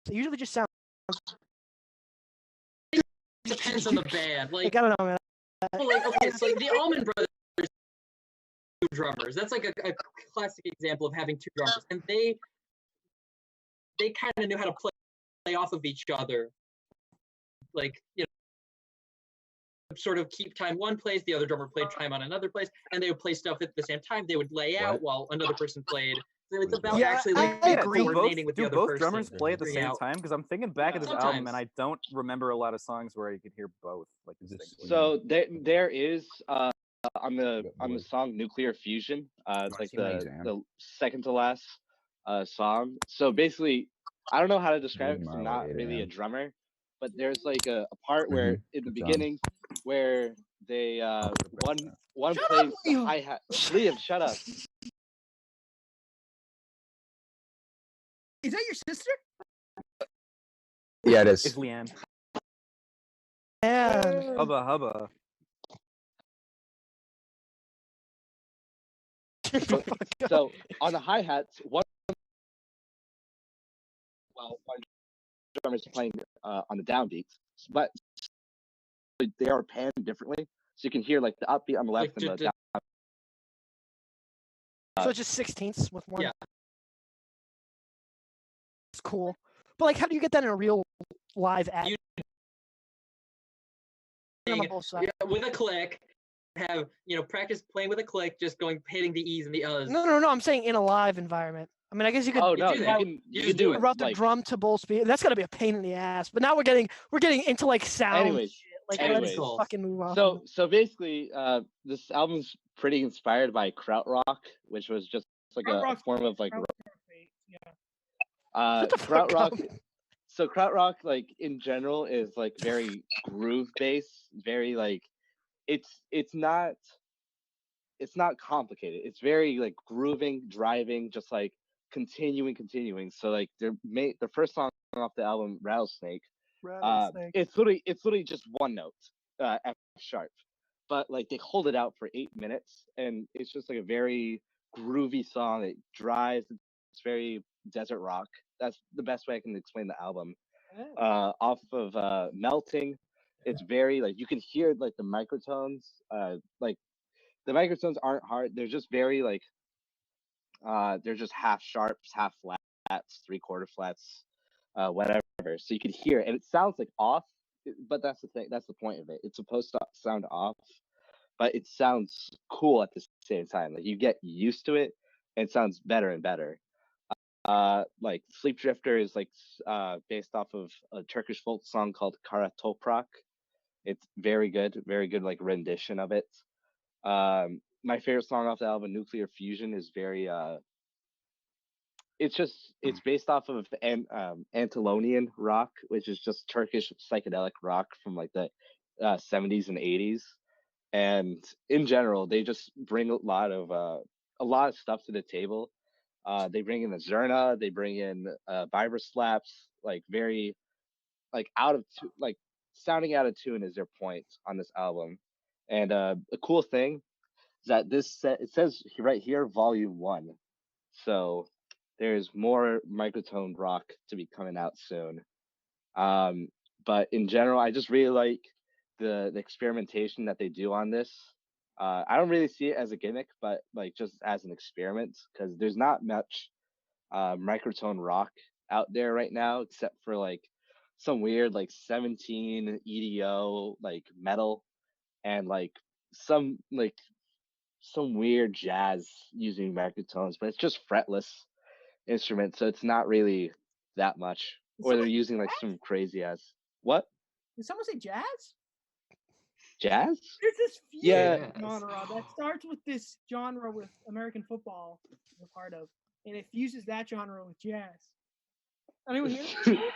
they usually just sound. Depends on the band. Like I don't know, man. Well, like okay, so like the Allman Brothers, two drummers. That's like a classic example of having two drummers, and they kind of knew how to play off of each other. Like sort of keep time one place, the other drummer played time on another place, and they would play stuff at the same time. They would lay out while another person played. So it's about actually like coordinating with the other person. Do both drummers play at the same out. time? Because I'm thinking back at this album, Sometimes. and I don't remember a lot of songs where you could hear both. Like so there is on the song Nuclear Fusion, like the second to last song. So basically, I don't know how to describe it because I'm not really a drummer, but there's like a part where in the beginning where they one plays the hi-hat. Liam, shut up. Is that your sister? Yeah, it is. It's Leanne. Man. Hubba hubba. So on the hi-hats, one drummer is playing on the downbeats, but they are panned differently, so you can hear like the upbeat on the left and the down. So it's just sixteenths with one. Yeah. It's cool. But like, how do you get that in a real live act? With a click, have practice playing with a click, just going hitting the E's and the U's. No. I'm saying in a live environment. I mean, I guess you could. Oh no, you can do it. Route the drum to both speed. That's gotta be a pain in the ass. But now we're getting into like sound. Anyways, shit. Like let's fucking move on. So basically, this album's pretty inspired by krautrock, which was just like a form of like krautrock. So krautrock, like in general, is like very groove based, very like it's not complicated. It's very like grooving, driving, just like continuing. So like the first song off the album, Rattlesnake. It's literally just one note, F sharp, but like they hold it out for 8 minutes, and it's just like a very groovy song. It drives. It's very desert rock. That's the best way I can explain the album. Off of Melting, it's very like you can hear like the microtones. Like the microtones aren't hard. They're just very like they're just half sharps, half flats, 3/4 flats, whatever. So you can hear it, and it sounds like off, but that's the thing. That's the point of it. It's supposed to sound off, but it sounds cool at the same time. Like you get used to it, and it sounds better and better. Like Sleep Drifter is like based off of a Turkish folk song called Kara Toprak. It's very good like rendition of it. My favorite song off the album, Nuclear Fusion, is very it's based off of Anatolian rock, which is just Turkish psychedelic rock from like the 70s and 80s. And in general, they just bring a lot of stuff to the table. They bring in the Zerna, they bring in vibra slaps, like very like like sounding out of tune is their point on this album. And the cool thing is that it says right here, Volume 1. So there's more microtone rock to be coming out soon. But in general, I just really like the experimentation that they do on this. I don't really see it as a gimmick, but like just as an experiment, because there's not much microtone rock out there right now, except for like some weird like 17 EDO like metal and like some weird jazz using microtones, but it's just fretless instruments, so it's not really that much. Or they're using like some crazy ass what? Did someone say jazz? Jazz? There's this Yeah. genre that starts with this genre with American football is a part of, and it fuses that genre with jazz. Anyone hear that?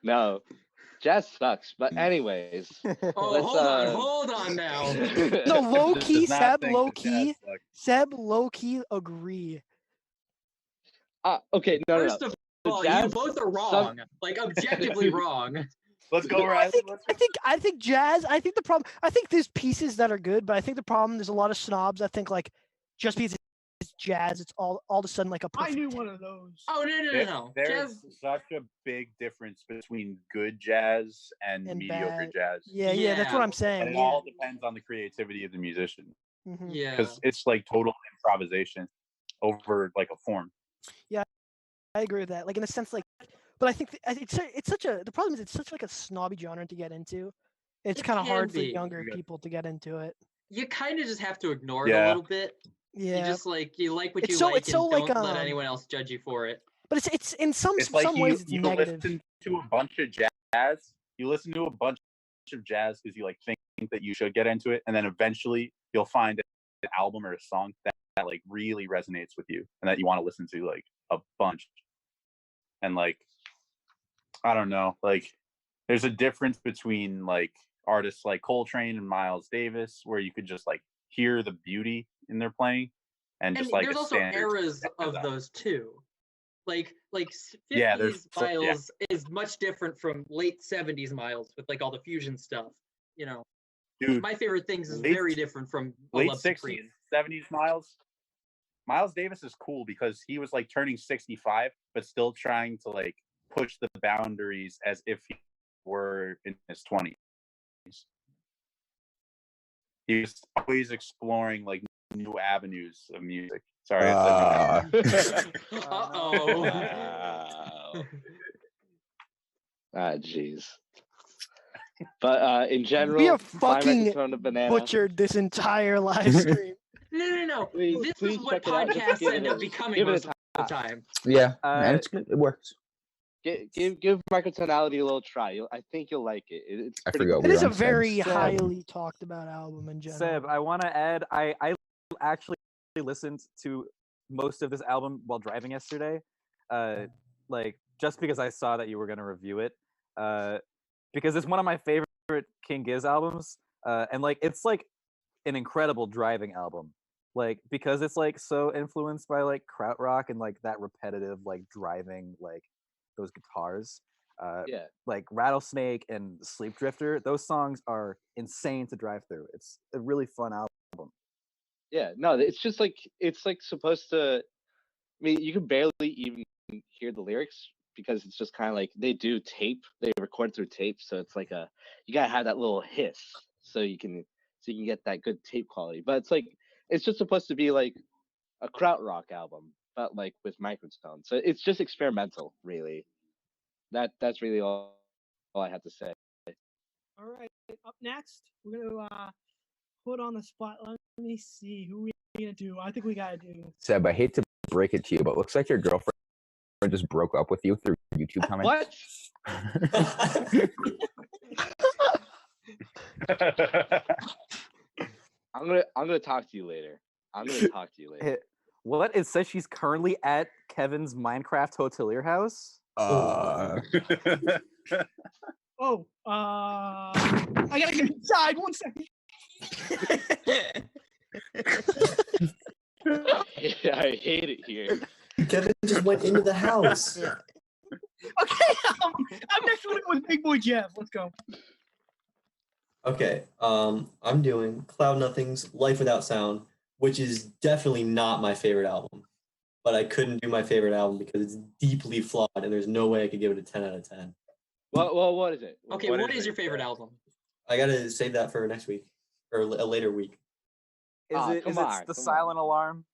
No. Jazz sucks. But anyways. Oh, hold on now. No, low key, Does not Seb, think low that key, jazz sucks. Seb, low key agree. Okay, no. First of all, you both are wrong. Like objectively wrong. Let's go, No, Riley. I think jazz. I think the problem. I think there's pieces that are good, but I think the problem there's a lot of snobs. I think like just because it's jazz, it's all of a sudden like a I perfect. knew one of those. Oh no. There's such a big difference between good jazz and mediocre bad. jazz. Yeah, that's what I'm saying. And it all depends on the creativity of the musician. Mhm. Yeah. Because it's like total improvisation over like a form. Yeah, I agree with that. Like in a sense, like, but I think it's such a. The problem is it's such like a snobby genre to get into. It's It kind of can hard for be. younger people to get into it. You kind of just have to ignore it a Yeah. little bit. Yeah. You just like what It's you so- like it's so, and like, don't let anyone else judge you for it. But it's in some It's like ways it's you negative. listen to a bunch of jazz. You listen to a bunch of jazz because you like think that you should get into it, and then eventually you'll find an album or a song that like really resonates with you and that you want to listen to like a bunch. And like, I don't know, like there's a difference between like artists like Coltrane and Miles Davis where you could just like hear the beauty in their playing and just like there's a also standard eras of those too. Like 50s Yeah, there's Miles is much different from late 70s Miles with like all the fusion stuff. You know, Dude, my favorite things is late- very different from A late Love 60s, Supreme. 70s Miles Davis is cool because he was like turning 65 but still trying to like push the boundaries as if he were in his 20s. He was always exploring like new avenues of music. Sorry, I said no. Uh-oh. Wow. Jeez. But in general, We have my fucking microphone of banana. butchered this entire live stream. No. Please- This please is what check it out. Just podcasts give it end a- up becoming give it a most of the time. Yeah, and it works. Give microtonality a little try. I think you'll like it. It's I pretty forgot cool. It we is were a on very Seb's. highly talked about album in general. Seb, I want to add, I actually listened to most of this album while driving yesterday, like just because I saw that you were going to review it, because it's one of my favorite King Giz albums, and like it's like an incredible driving album, like because it's like so influenced by like krautrock and like that repetitive like driving like those guitars. Yeah. Like Rattlesnake and Sleep Drifter, those songs are insane to drive through. It's a really fun album. Yeah, no, it's just like supposed to. I mean, you can barely even hear the lyrics because it's just kind of like they do tape. They record through tape, so it's like you gotta have that little hiss so you can get that good tape quality. But it's just supposed to be like a krautrock album, but like with microtones. So it's just experimental, really. That's really all I have to say. All right, up next, we're gonna put on the spot. Let me see who we gonna do. I think we gotta do. Seb, I hate to break it to you, but looks like your girlfriend just broke up with you through YouTube comments. What? I'm gonna talk to you later. What? It says she's currently at Kevin's Minecraft hotelier house. Oh, I gotta get inside. 1 second. I hate it here. Kevin just went into the house. Okay, I'm next one with Big Boy Jeff. Let's go. Okay, I'm doing Cloud Nothing's Life Without Sound, which is definitely not my favorite album. But I couldn't do my favorite album because it's deeply flawed, and there's no way I could give it a 10 out of 10. Well, what is it? Okay, what is your favorite album? I gotta save that for next week or a later week. Is it the Silent Alarm?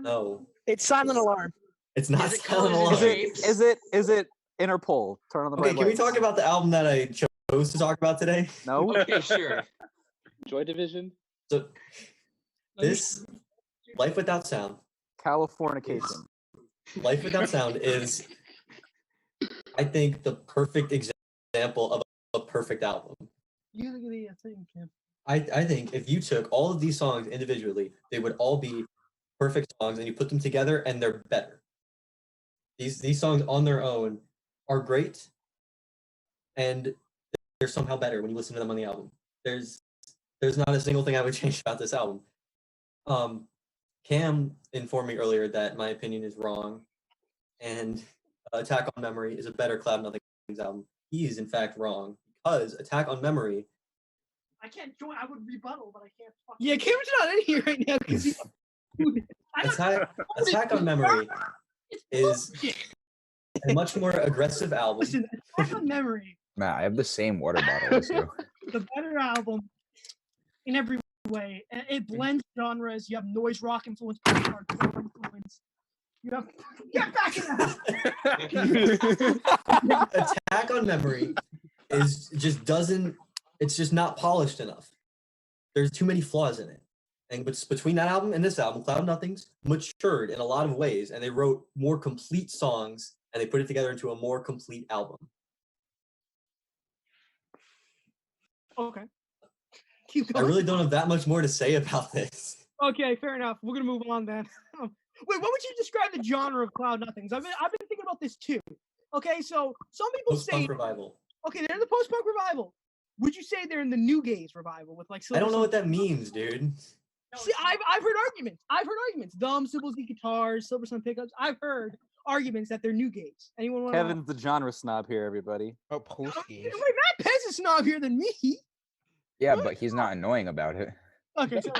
No, It's Silent Alarm. it's not Is it Silent Colors Alarm. and Shapes? Is it Interpol? Turn on the Okay, bright can we lights? talk about the album that I chose to talk about today? No. Okay, sure. Joy Division? So this Life Without Sound. Californication. Life Without Sound is, I think, the perfect example of a perfect album. You look at the thing, Kim. I think if you took all of these songs individually, they would all be perfect songs, and you put them together, and they're better. These songs on their own are great, and they're somehow better when you listen to them on the album. There's not a single thing I would change about this album. Cam informed me earlier that my opinion is wrong, and Attack on Memory is a better Cloud Nothing's album. He is in fact wrong because Attack on Memory. I can't join. I would rebuttal, but I can't. Yeah, Cam's not in here right now because he's. Attack on Memory is a much more aggressive album. Listen, Attack on Memory, Matt, I have the same water bottle as you. the better album in every way. It blends genres. You have noise rock influence, hardcore influence. You have get back in the house. Attack on Memory is just doesn't. It's just not polished enough. There's too many flaws in it. And between that album and this album, Cloud Nothing's matured in a lot of ways, and they wrote more complete songs, and they put it together into a more complete album. Okay. I really don't have that much more to say about this. Okay, fair enough. We're gonna move on then. Wait, what would you describe the genre of Cloud Nothings? I've been thinking about this too. Okay, so some people say Post-punk revival. okay, they're in the post-punk revival. Would you say they're in the new gaze revival with like? I don't know what that means, dude. See, I've heard arguments. Symbol Z guitars, Silver Sun pickups. I've heard arguments that they're new gaze. Anyone want? Kevin's the genre snob here, everybody. Oh, post gaze. Wait, Matt Pez is snobbier than me. Yeah, but he's not annoying about it. Okay, so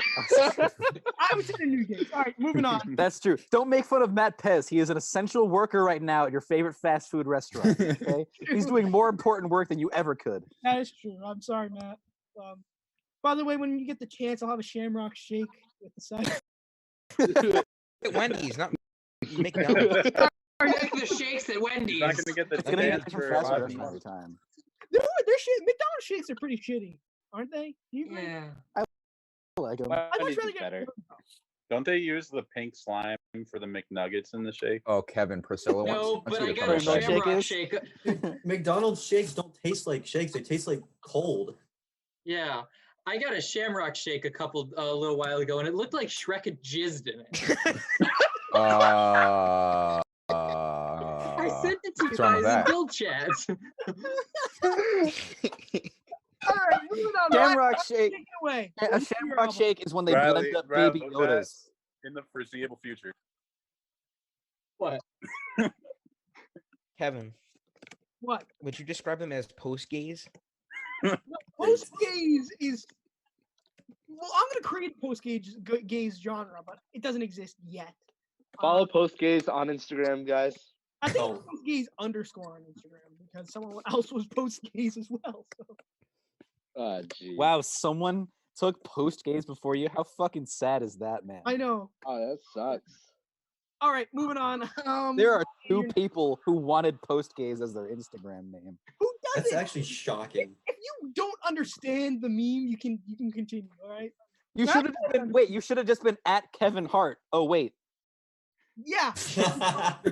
I would say the new gaze. All right, moving on. That's true. Don't make fun of Matt Pez. He is an essential worker right now at your favorite fast food restaurant. Okay, he's doing more important work than you ever could. That is true. I'm sorry, Matt. By the way, when you get the chance, I'll have a Shamrock Shake with the side. At Wendy's, not McDonald's. I like the shakes at Wendy's. Not gonna get the It's gonna be a chance different for fast food Bobby. restaurant every time. They're shit. McDonald's shakes are pretty shitty, aren't they? Do you agree? Yeah. I like him. I'd much Wendy's rather is get better. Don't they use the pink slime for the McNuggets in the shake? Oh, Kevin, Priscilla No, wants but you I to got come a Milkshake inside. Shamrock is? Shake. McDonald's shakes don't taste like shakes. They taste like cold. Yeah. I got a Shamrock Shake a little while ago, and it looked like Shrek had jizzed in it. Uh, I sent it to you what's wrong with guys in that? guild chat. All right, moving on. Shamrock Shake. Take it away. A What's your Shamrock album? Shake is when they Riley, blend up Riley, baby that- Yodas. In the foreseeable future. What? Kevin, What? would you describe them as post gaze? Post gaze is. Well, I'm gonna create a post gaze genre, but it doesn't exist yet. Follow Post Gaze on Instagram, guys. I think Oh. it's post gaze _ on Instagram because someone else was post gaze as well. So. Geez. Wow, someone took post gaze before you. How fucking sad is that, man? I know. Oh, that sucks. All right, moving on. There are two you're- people who wanted post gaze as their Instagram name. Who That's doesn't? actually shocking. If you don't understand the meme, you can continue. All right. You Matt should have Pez- been you should have just been at Kevin Hart. Oh wait. Yeah. Matt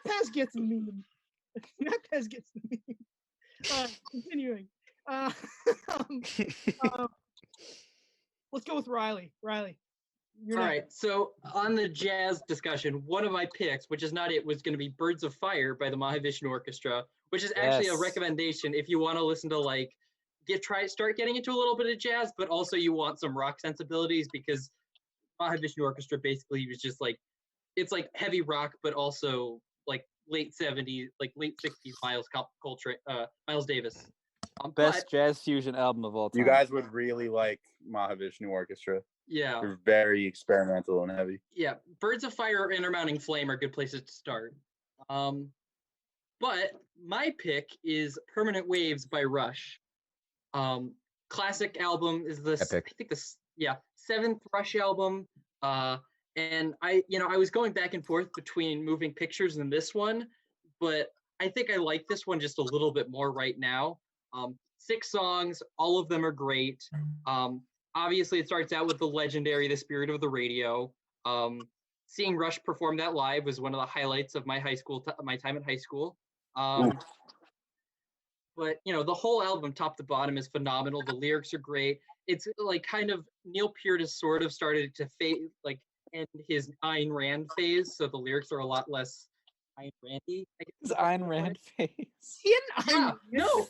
Pez gets the meme. Matt Pez gets the meme. Continuing. Um, let's go with Riley. Riley, You're All not. right, so on the jazz discussion, one of my picks, which is not it, was going to be "Birds of Fire" by the Mahavishnu Orchestra, which is actually a Yes. recommendation if you want to listen to like start getting into a little bit of jazz, but also you want some rock sensibilities because Mahavishnu Orchestra basically was just like it's like heavy rock, but also like late '70s, like late '60s Coltrane, Miles Davis. Best But jazz fusion album of all time. You guys would really like Mahavishnu Orchestra. yeah, They're very experimental and heavy. yeah, Birds of Fire or Intermounting Flame are good places to start. But my pick is Permanent Waves by Rush. Classic album is this, Epic. I think this, yeah, seventh Rush album. And I was going back and forth between Moving Pictures and this one, but I think I like this one just a little bit more right now. 6 songs, all of them are great. Obviously, it starts out with the legendary "The Spirit of the Radio." Seeing Rush perform that live was one of the highlights of my my time in high school. But the whole album, top to bottom, is phenomenal. The lyrics are great. It's like kind of Neil Peart has sort of started to end his Ayn Rand phase, so the lyrics are a lot less Ayn Randy. His Ayn Rand face. Yeah, no.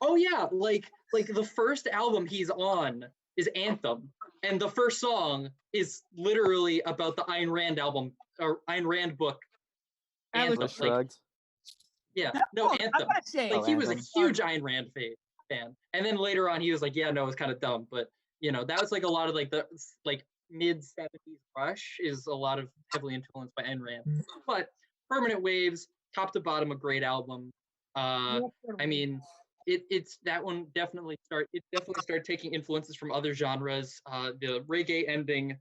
Oh yeah, like the first album he's on is Anthem, and the first song is literally about the Ayn Rand album or Ayn Rand book. Anthem. Atlas Shrugged. Yeah, no, I'm Anthem. gonna say, Like he was a Anthem. huge Ayn Rand fan, and then later on he was like, yeah, no, it's kind of dumb, but that was like a lot of like the mid '70s Rush is a lot of heavily influenced by Ayn Rand. But Permanent Waves, top to bottom, a great album. I mean, it's that one definitely started taking influences from other genres. The reggae ending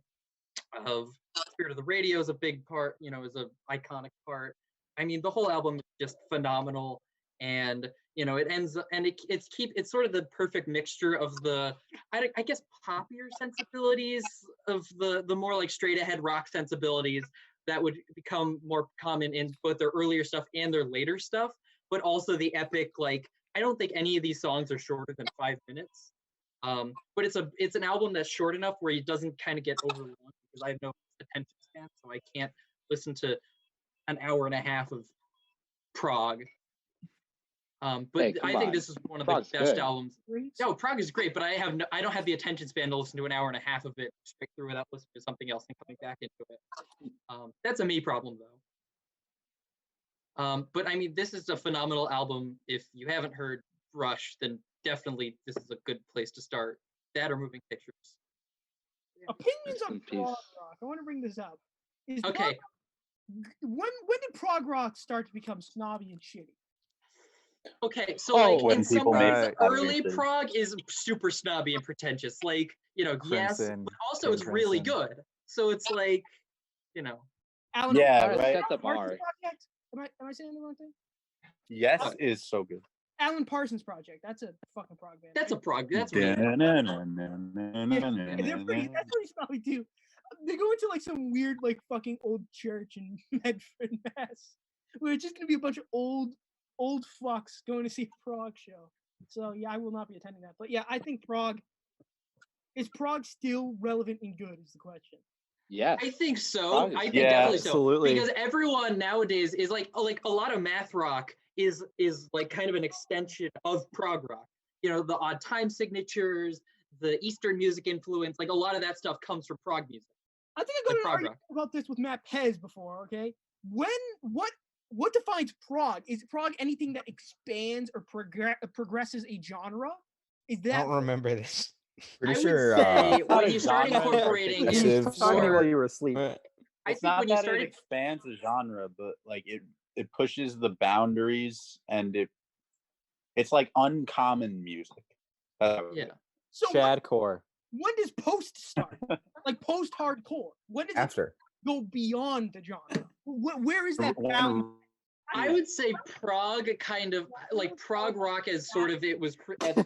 of Spirit of the Radio is a big part, is an iconic part. I mean, the whole album is just phenomenal, and it ends and it's sort of the perfect mixture of the I guess poppier sensibilities of the more like straight ahead rock sensibilities that would become more common in both their earlier stuff and their later stuff, but also the epic, like, I don't think any of these songs are shorter than 5 minutes. But it's an album that's short enough where it doesn't kind of get overwhelmed because I have no attention span, so I can't listen to an hour and a half of prog. But Hey, I come think on. this is one of Prog's the best good. albums. No, prog is great, but I don't have the attention span to listen to an hour and a half of it straight through without listening to something else and coming back into it. That's a me problem though. But I mean, this is a phenomenal album. If you haven't heard Rush, then definitely this is a good place to start. That or Moving Pictures. Opinions on Rest in prog peace. rock. I want to bring this up. Okay. When did prog rock start to become snobby and shitty? Okay, so like when in some people ways, make early animation. prog is super snobby and pretentious. Like, yes, Crimson, but also King it's really Crimson. good. So it's like, Alan, Yeah, Gotta right. set the Parsons bar. Project? Am I saying the wrong thing? Yes What? is so good. Alan Parsons Project. That's a fucking prog band. that's a right? prog. That's really Yeah, they're pretty. That's pretty snobby too. They go into like some weird, like fucking old church in Medford, Mass, where it's just gonna be a bunch of old fucks going to see a prog show. So yeah, I will not be attending that. But yeah, I think prog is still relevant and good is the question. Yes. I think so. Prog is I think Yeah, definitely absolutely. so. Because everyone nowadays is like a lot of math rock is like kind of an extension of prog rock. The odd time signatures, the Eastern music influence, like a lot of that stuff comes from prog music. I think I got Like an prog argument about this with Matt Pez before. Okay, what defines prog? Is prog anything that expands or progresses a genre? Is I that don't remember this. Pretty I sure. would say Not when a you start genre in incorporating particular. He in was talking to me while more, you were asleep. Right. I It's think not when you that started, it expands the genre, but like it pushes the boundaries and it's like uncommon music. yeah. so? Chadcore. When does post start? Like post hardcore? When does it After. go beyond the genre? Where is that When- bound? I would say prog kind of like prog rock as sort of it was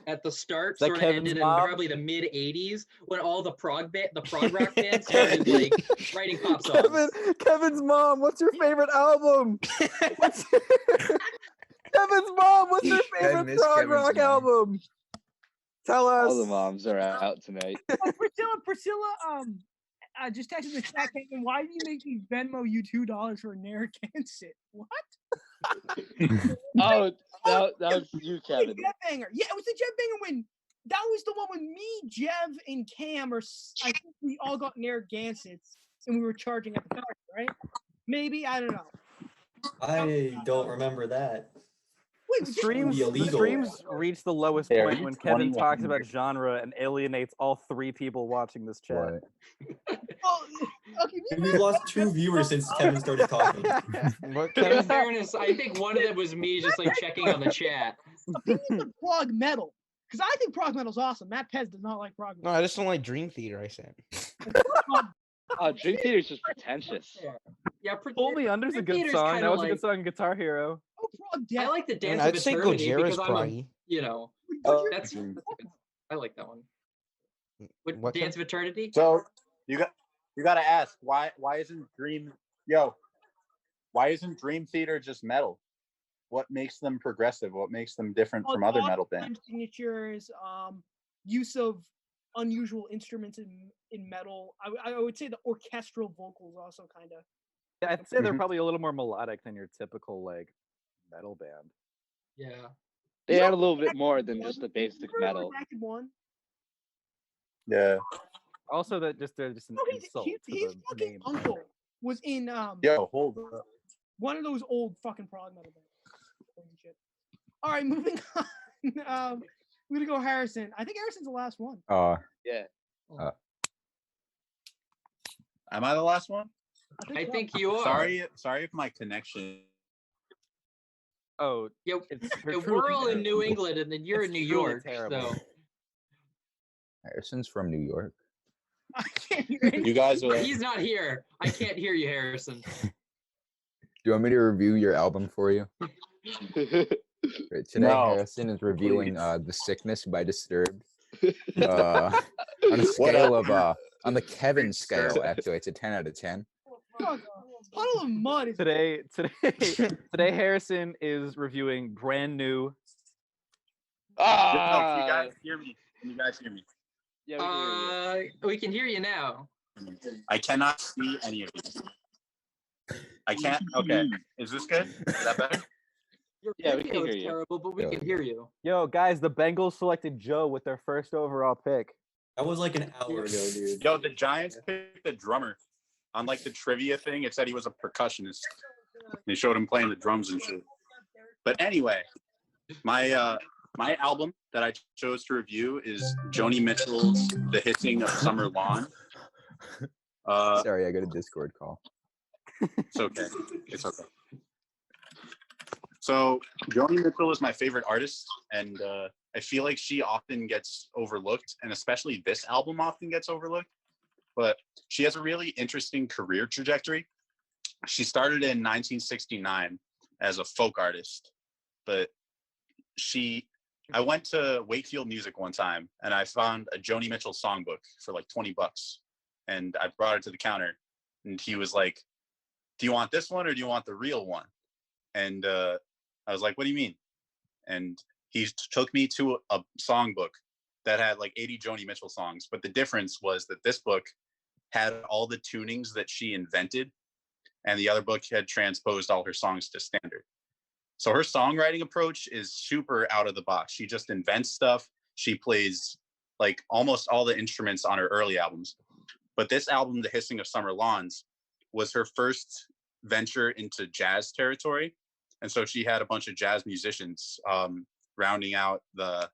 at the start, Is that sort of Kevin's ended in mom? probably the mid '80s when all the prog rock bands started like writing pop songs. Kevin's mom, what's your favorite album? Kevin's mom, what's your I favorite miss prog Kevin's rock mom. album? Tell us. All the moms are out tonight. Priscilla, just texted the chat and why do you make me Venmo you $2 for Narragansett? What? Oh, that was you, The Kevin. Jeff Banger. Yeah, it was the Jeff Banger when that was the one when me, Jev, and Cam I think we all got Narragansetts and we were charging at the party, right? Maybe, I don't know. I don't remember that. Wait, Would Streams, be illegal. streams reach the lowest Hey, are point you when Kevin talks 21? about genre and alienates all 3 people watching this chat. What? Well, okay, We've lost 2 viewers since Kevin started talking. What, In Kevin? fairness, I think one of them was me just like checking on the chat. opinions of prog metal. Because I think prog metal's awesome. Matt Pez does not like prog No, metal. I just don't like Dream Theater. I said. Dream Theater's just pretentious. Yeah, Only Under's a Dream good Theater's song. kinda That was a like- good song in Guitar Hero. Oh, prog I death. like the I mean, Dance of I'd say Eternity Gojira's because I'm a, proggy. you know, Oh, that's I like that one. What, What, Dance of Eternity? So you got to ask why isn't Dream Theater just metal? What makes them progressive? What makes them different from other metal bands? Signatures, use of unusual instruments in metal. I would say the orchestral vocals also kind of. Yeah, I'd say they're Mhm. probably a little more melodic than your typical like metal band. Yeah. They add a little bit more than just the basic metal. One. Yeah. Also, that they're just an No, insult his to the fucking name. uncle was in Yo, hold up. one of those old fucking prog metal bands. Crazy shit. All right, moving on. We're gonna go Harrison. I think Harrison's the last one. Yeah. Am I the last one? I so. think you are. Sorry if my connection. Oh, Yeah, it's we're all in New England, and then you're in New truly York. terrible. So Harrison's from New York. I can't hear anything. You guys are. he's not here. I can't hear you, Harrison. Do you want me to review your album for you? Right, today, No, Harrison is reviewing please. The Sickness by Disturbed. On a scale of on the Kevin scale, actually, it's a 10 out of 10. Puddle of mud is Today, Harrison is reviewing brand new. Ah. Can you guys hear me? Can you guys hear me? Yeah, we can hear you. We can hear you now. I cannot see any of you. I can't. Okay. Is this good? Is that better? Your Yeah, we video can is hear you. terrible, but we can hear you. Yo, guys, the Bengals selected Joe with their first overall pick. That was like an hour ago, dude. Yo, the Giants picked the drummer. On like the trivia thing, it said he was a percussionist. They showed him playing the drums and shit. But anyway, my album that I chose to review is Joni Mitchell's "The Hissing of Summer Lawn." Sorry, I got a Discord call. It's okay. It's okay. So Joni Mitchell is my favorite artist, and I feel like she often gets overlooked, and especially this album often gets overlooked. But she has a really interesting career trajectory. She started in 1969 as a folk artist, but I went to Wakefield Music one time, and I found a Joni Mitchell songbook for like $20, and I brought it to the counter, and he was like, "Do you want this one or do you want the real one?" And I was like, "What do you mean?" And he took me to a songbook that had like 80 Joni Mitchell songs, but the difference was that this book had all the tunings that she invented, and the other book had transposed all her songs to standard. So her songwriting approach is super out of the box. She just invents stuff. She plays like almost all the instruments on her early albums. But this album, The Hissing of Summer Lawns, was her first venture into jazz territory. And so she had a bunch of jazz musicians rounding out the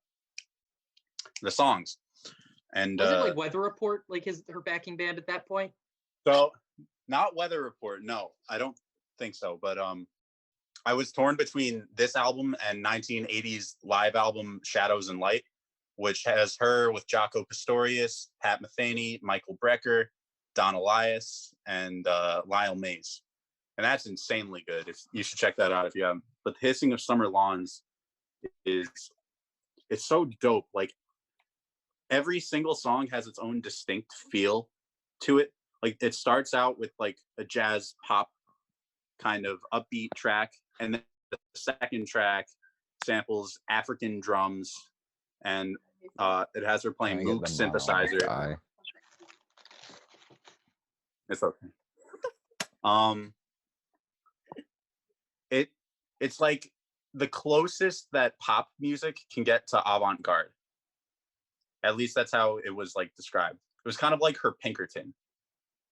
songs. And Was it like Weather Report, like her backing band at that point? so not Weather Report, no, I don't think so. But I was torn between this album and 1980s live album Shadows and Light, which has her with Jaco Pastorius, Pat Metheny, Michael Brecker, Don Elias, and Lyle Mays. And that's insanely good. If you should check that out if you haven't. But The Hissing of Summer Lawns it's so dope. Like every single song has its own distinct feel to it. Like it starts out with like a jazz pop kind of upbeat track, and then the second track samples African drums, and it has her playing Moog synthesizer. It's okay. It's like the closest that pop music can get to avant-garde. At least that's how it was like described. It was kind of like her Pinkerton,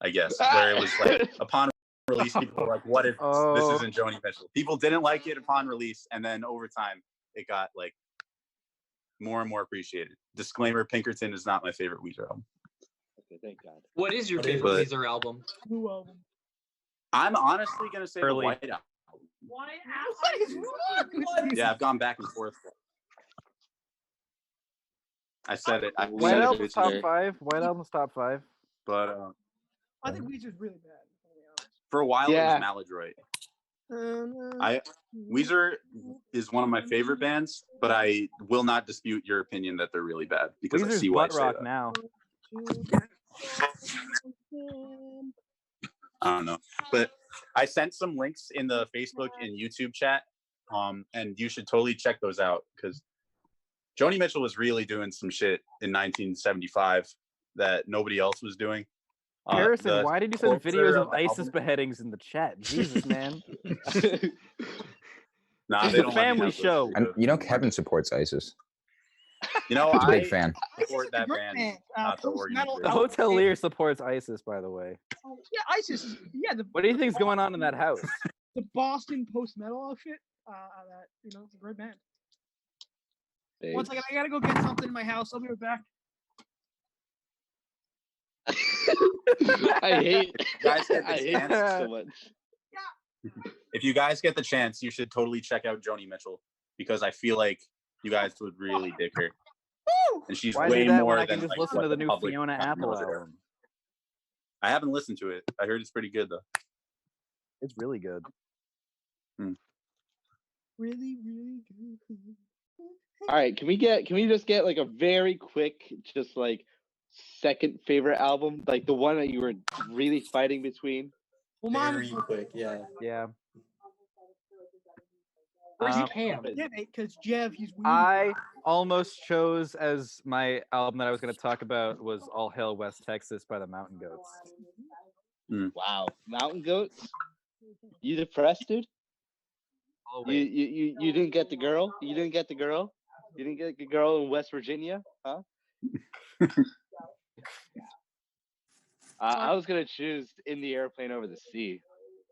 I guess, where it was like upon release, people were like, "What is this? This isn't Joni Mitchell." People didn't like it upon release, and then over time, it got like more and more appreciated. Disclaimer: Pinkerton is not my favorite Weezer album. Okay, thank God. What is your What is favorite it? Weezer album? Blue album. I'm honestly gonna say Early. the White Album. What is wrong with you? Yeah, I've gone back and forth. I said it. I White White said Album's it. top Weezer. 5. White Album's top 5. But I think Weezer's really bad. To be honest. for a while, Yeah. it was Maladroit. Weezer is one of my favorite bands, but I will not dispute your opinion that they're really bad because I Weezer's see why you butt say rock that. now. I don't know, but I sent some links in the Facebook and YouTube chat, and you should totally check those out because Joni Mitchell was really doing some shit in 1975 that nobody else was doing. Harrison, The why did you send closer videos of the ISIS album- beheadings in the chat? Jesus, man. Nah, It's they a don't let me family have those show. videos You know, anymore. Kevin supports ISIS. You know, He's a big I fan. support that Great band, band. not the Post-metal The organization. hotelier supports ISIS, by the way. Yeah, ISIS. Yeah, the What do you think's going on in that house? the Boston post-metal outfit. That it's a great band. One second, I gotta go get something in my house. I'll be right back. I hate Guys get the I hate chance. it so much. If you guys get the chance, you should totally check out Joni Mitchell because I feel like you guys would really dig her. And she's Why way do that more when I can than just like, listen what to the new public Fiona kind of Apple knows her. album? I haven't listened to it. I heard it's pretty good though. It's really good. Really, really good. All right, can we just get like a very quick, just like second favorite album, like the one that you were really fighting between? Well, Very mine. quick, yeah. Yeah. Where's Um, Cam? Yeah, because Jeff, he's weird. I almost chose as my album that I was going to talk about was All Hail West Texas by the Mountain Goats. Wow, Mountain Goats. You depressed, dude? Oh, You didn't get the girl? You didn't get the girl? You didn't get the girl in West Virginia? Huh? I was gonna choose In the Airplane Over the Sea.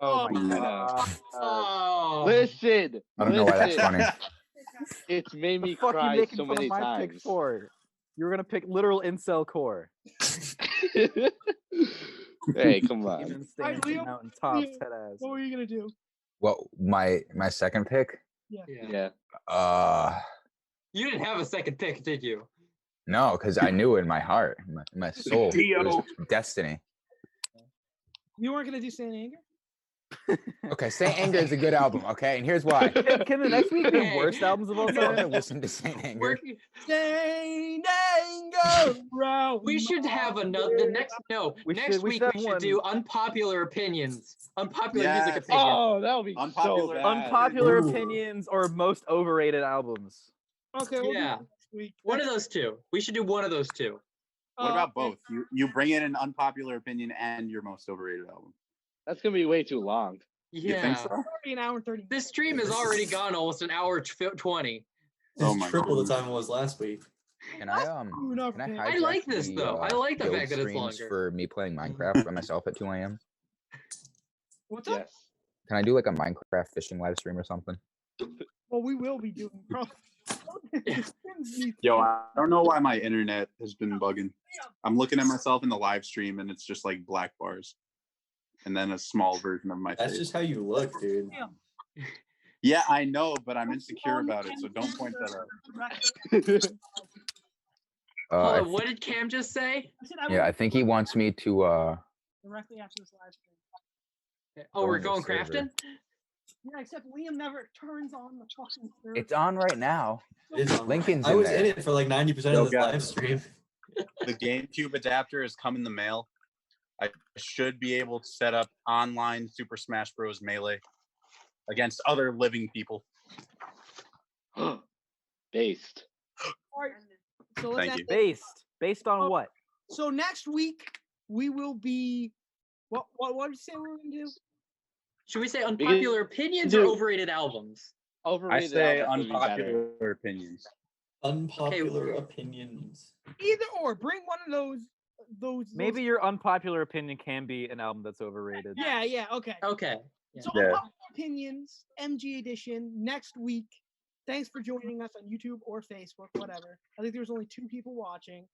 Oh my I god. know. Oh. Listen. I don't know why that's listen. funny. It's made The me fuck you cry making so fun many of my times. pick for? You were gonna pick literal incel core. Hey, come on. Even Alright, stands Leo, and mountain tops, Leo, head ass. what were you gonna do? Well, my second pick. Yeah. Yeah. You didn't have a second pick, did you? No, because I knew in my heart, my soul, it was destiny. You weren't gonna do Saint Anger? Okay, Saint Anger is a good album. Okay, and here's why. Can the next week be Hey. worst albums of all I'm gonna time? listen to Saint Anger. We're- Saint Anger, bro. We should have another. The next We next should- we week should we have should do one. unpopular opinions, unpopular music Yes. opinions. Oh, that would be Unpopular- so bad. Unpopular Ooh. opinions or most overrated albums. Okay, we'll Yeah. do it next week. One of those two. We should do one of those two. What about okay. both? You bring in an unpopular opinion and your most overrated album. That's gonna be way too long. You Yeah. think so? It'll be an hour and 30. This stream has already gone almost an hour 20. This Oh is my triple the goodness. time it was last week. Can I Ooh, no, can I okay. I hijack like this, though. I like the build fact that it's streams longer. for me playing Minecraft by myself at 2 a.m. What's up? Yes. Can I do like a Minecraft fishing live stream or something? Well, we will be doing probably. Yo, I don't know why my internet has been bugging. I'm looking at myself in the live stream and it's just like black bars. And then a small version of my That's face. just how you look, dude. Yeah, I know, but I'm insecure about it, so don't point that out. Hold on, what did Cam just say? I said I Yeah, I would think he wants me to directly after this live stream. Oh, we're Go on going the server. crafting? Yeah, except Liam never turns on the fucking server. It's on right now. It is on. Lincoln's I in was there. in it for like 90% Yo, of this guys. live stream. The GameCube adapter has come in the mail. I should be able to set up online Super Smash Bros. Melee against other living people. Based. All right, so let's Thank ask you. Based on what? So next week we will be What did you say we were gonna do? Should we say unpopular opinions or do- overrated albums? I Overrated say albums would be better. unpopular opinions. Unpopular opinions. Either or. Bring one of those. Maybe your unpopular opinion can be an album that's overrated. Yeah. Okay. Okay. Yeah. So Yeah. unpopular opinions, MG edition next week. Thanks for joining us on YouTube or Facebook, whatever. I think there was only 2 people watching.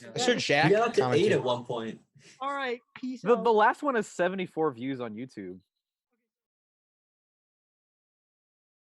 I heard Shaq We got up to 8 commented. at one point. All right, peace The out. last one has 74 views on YouTube.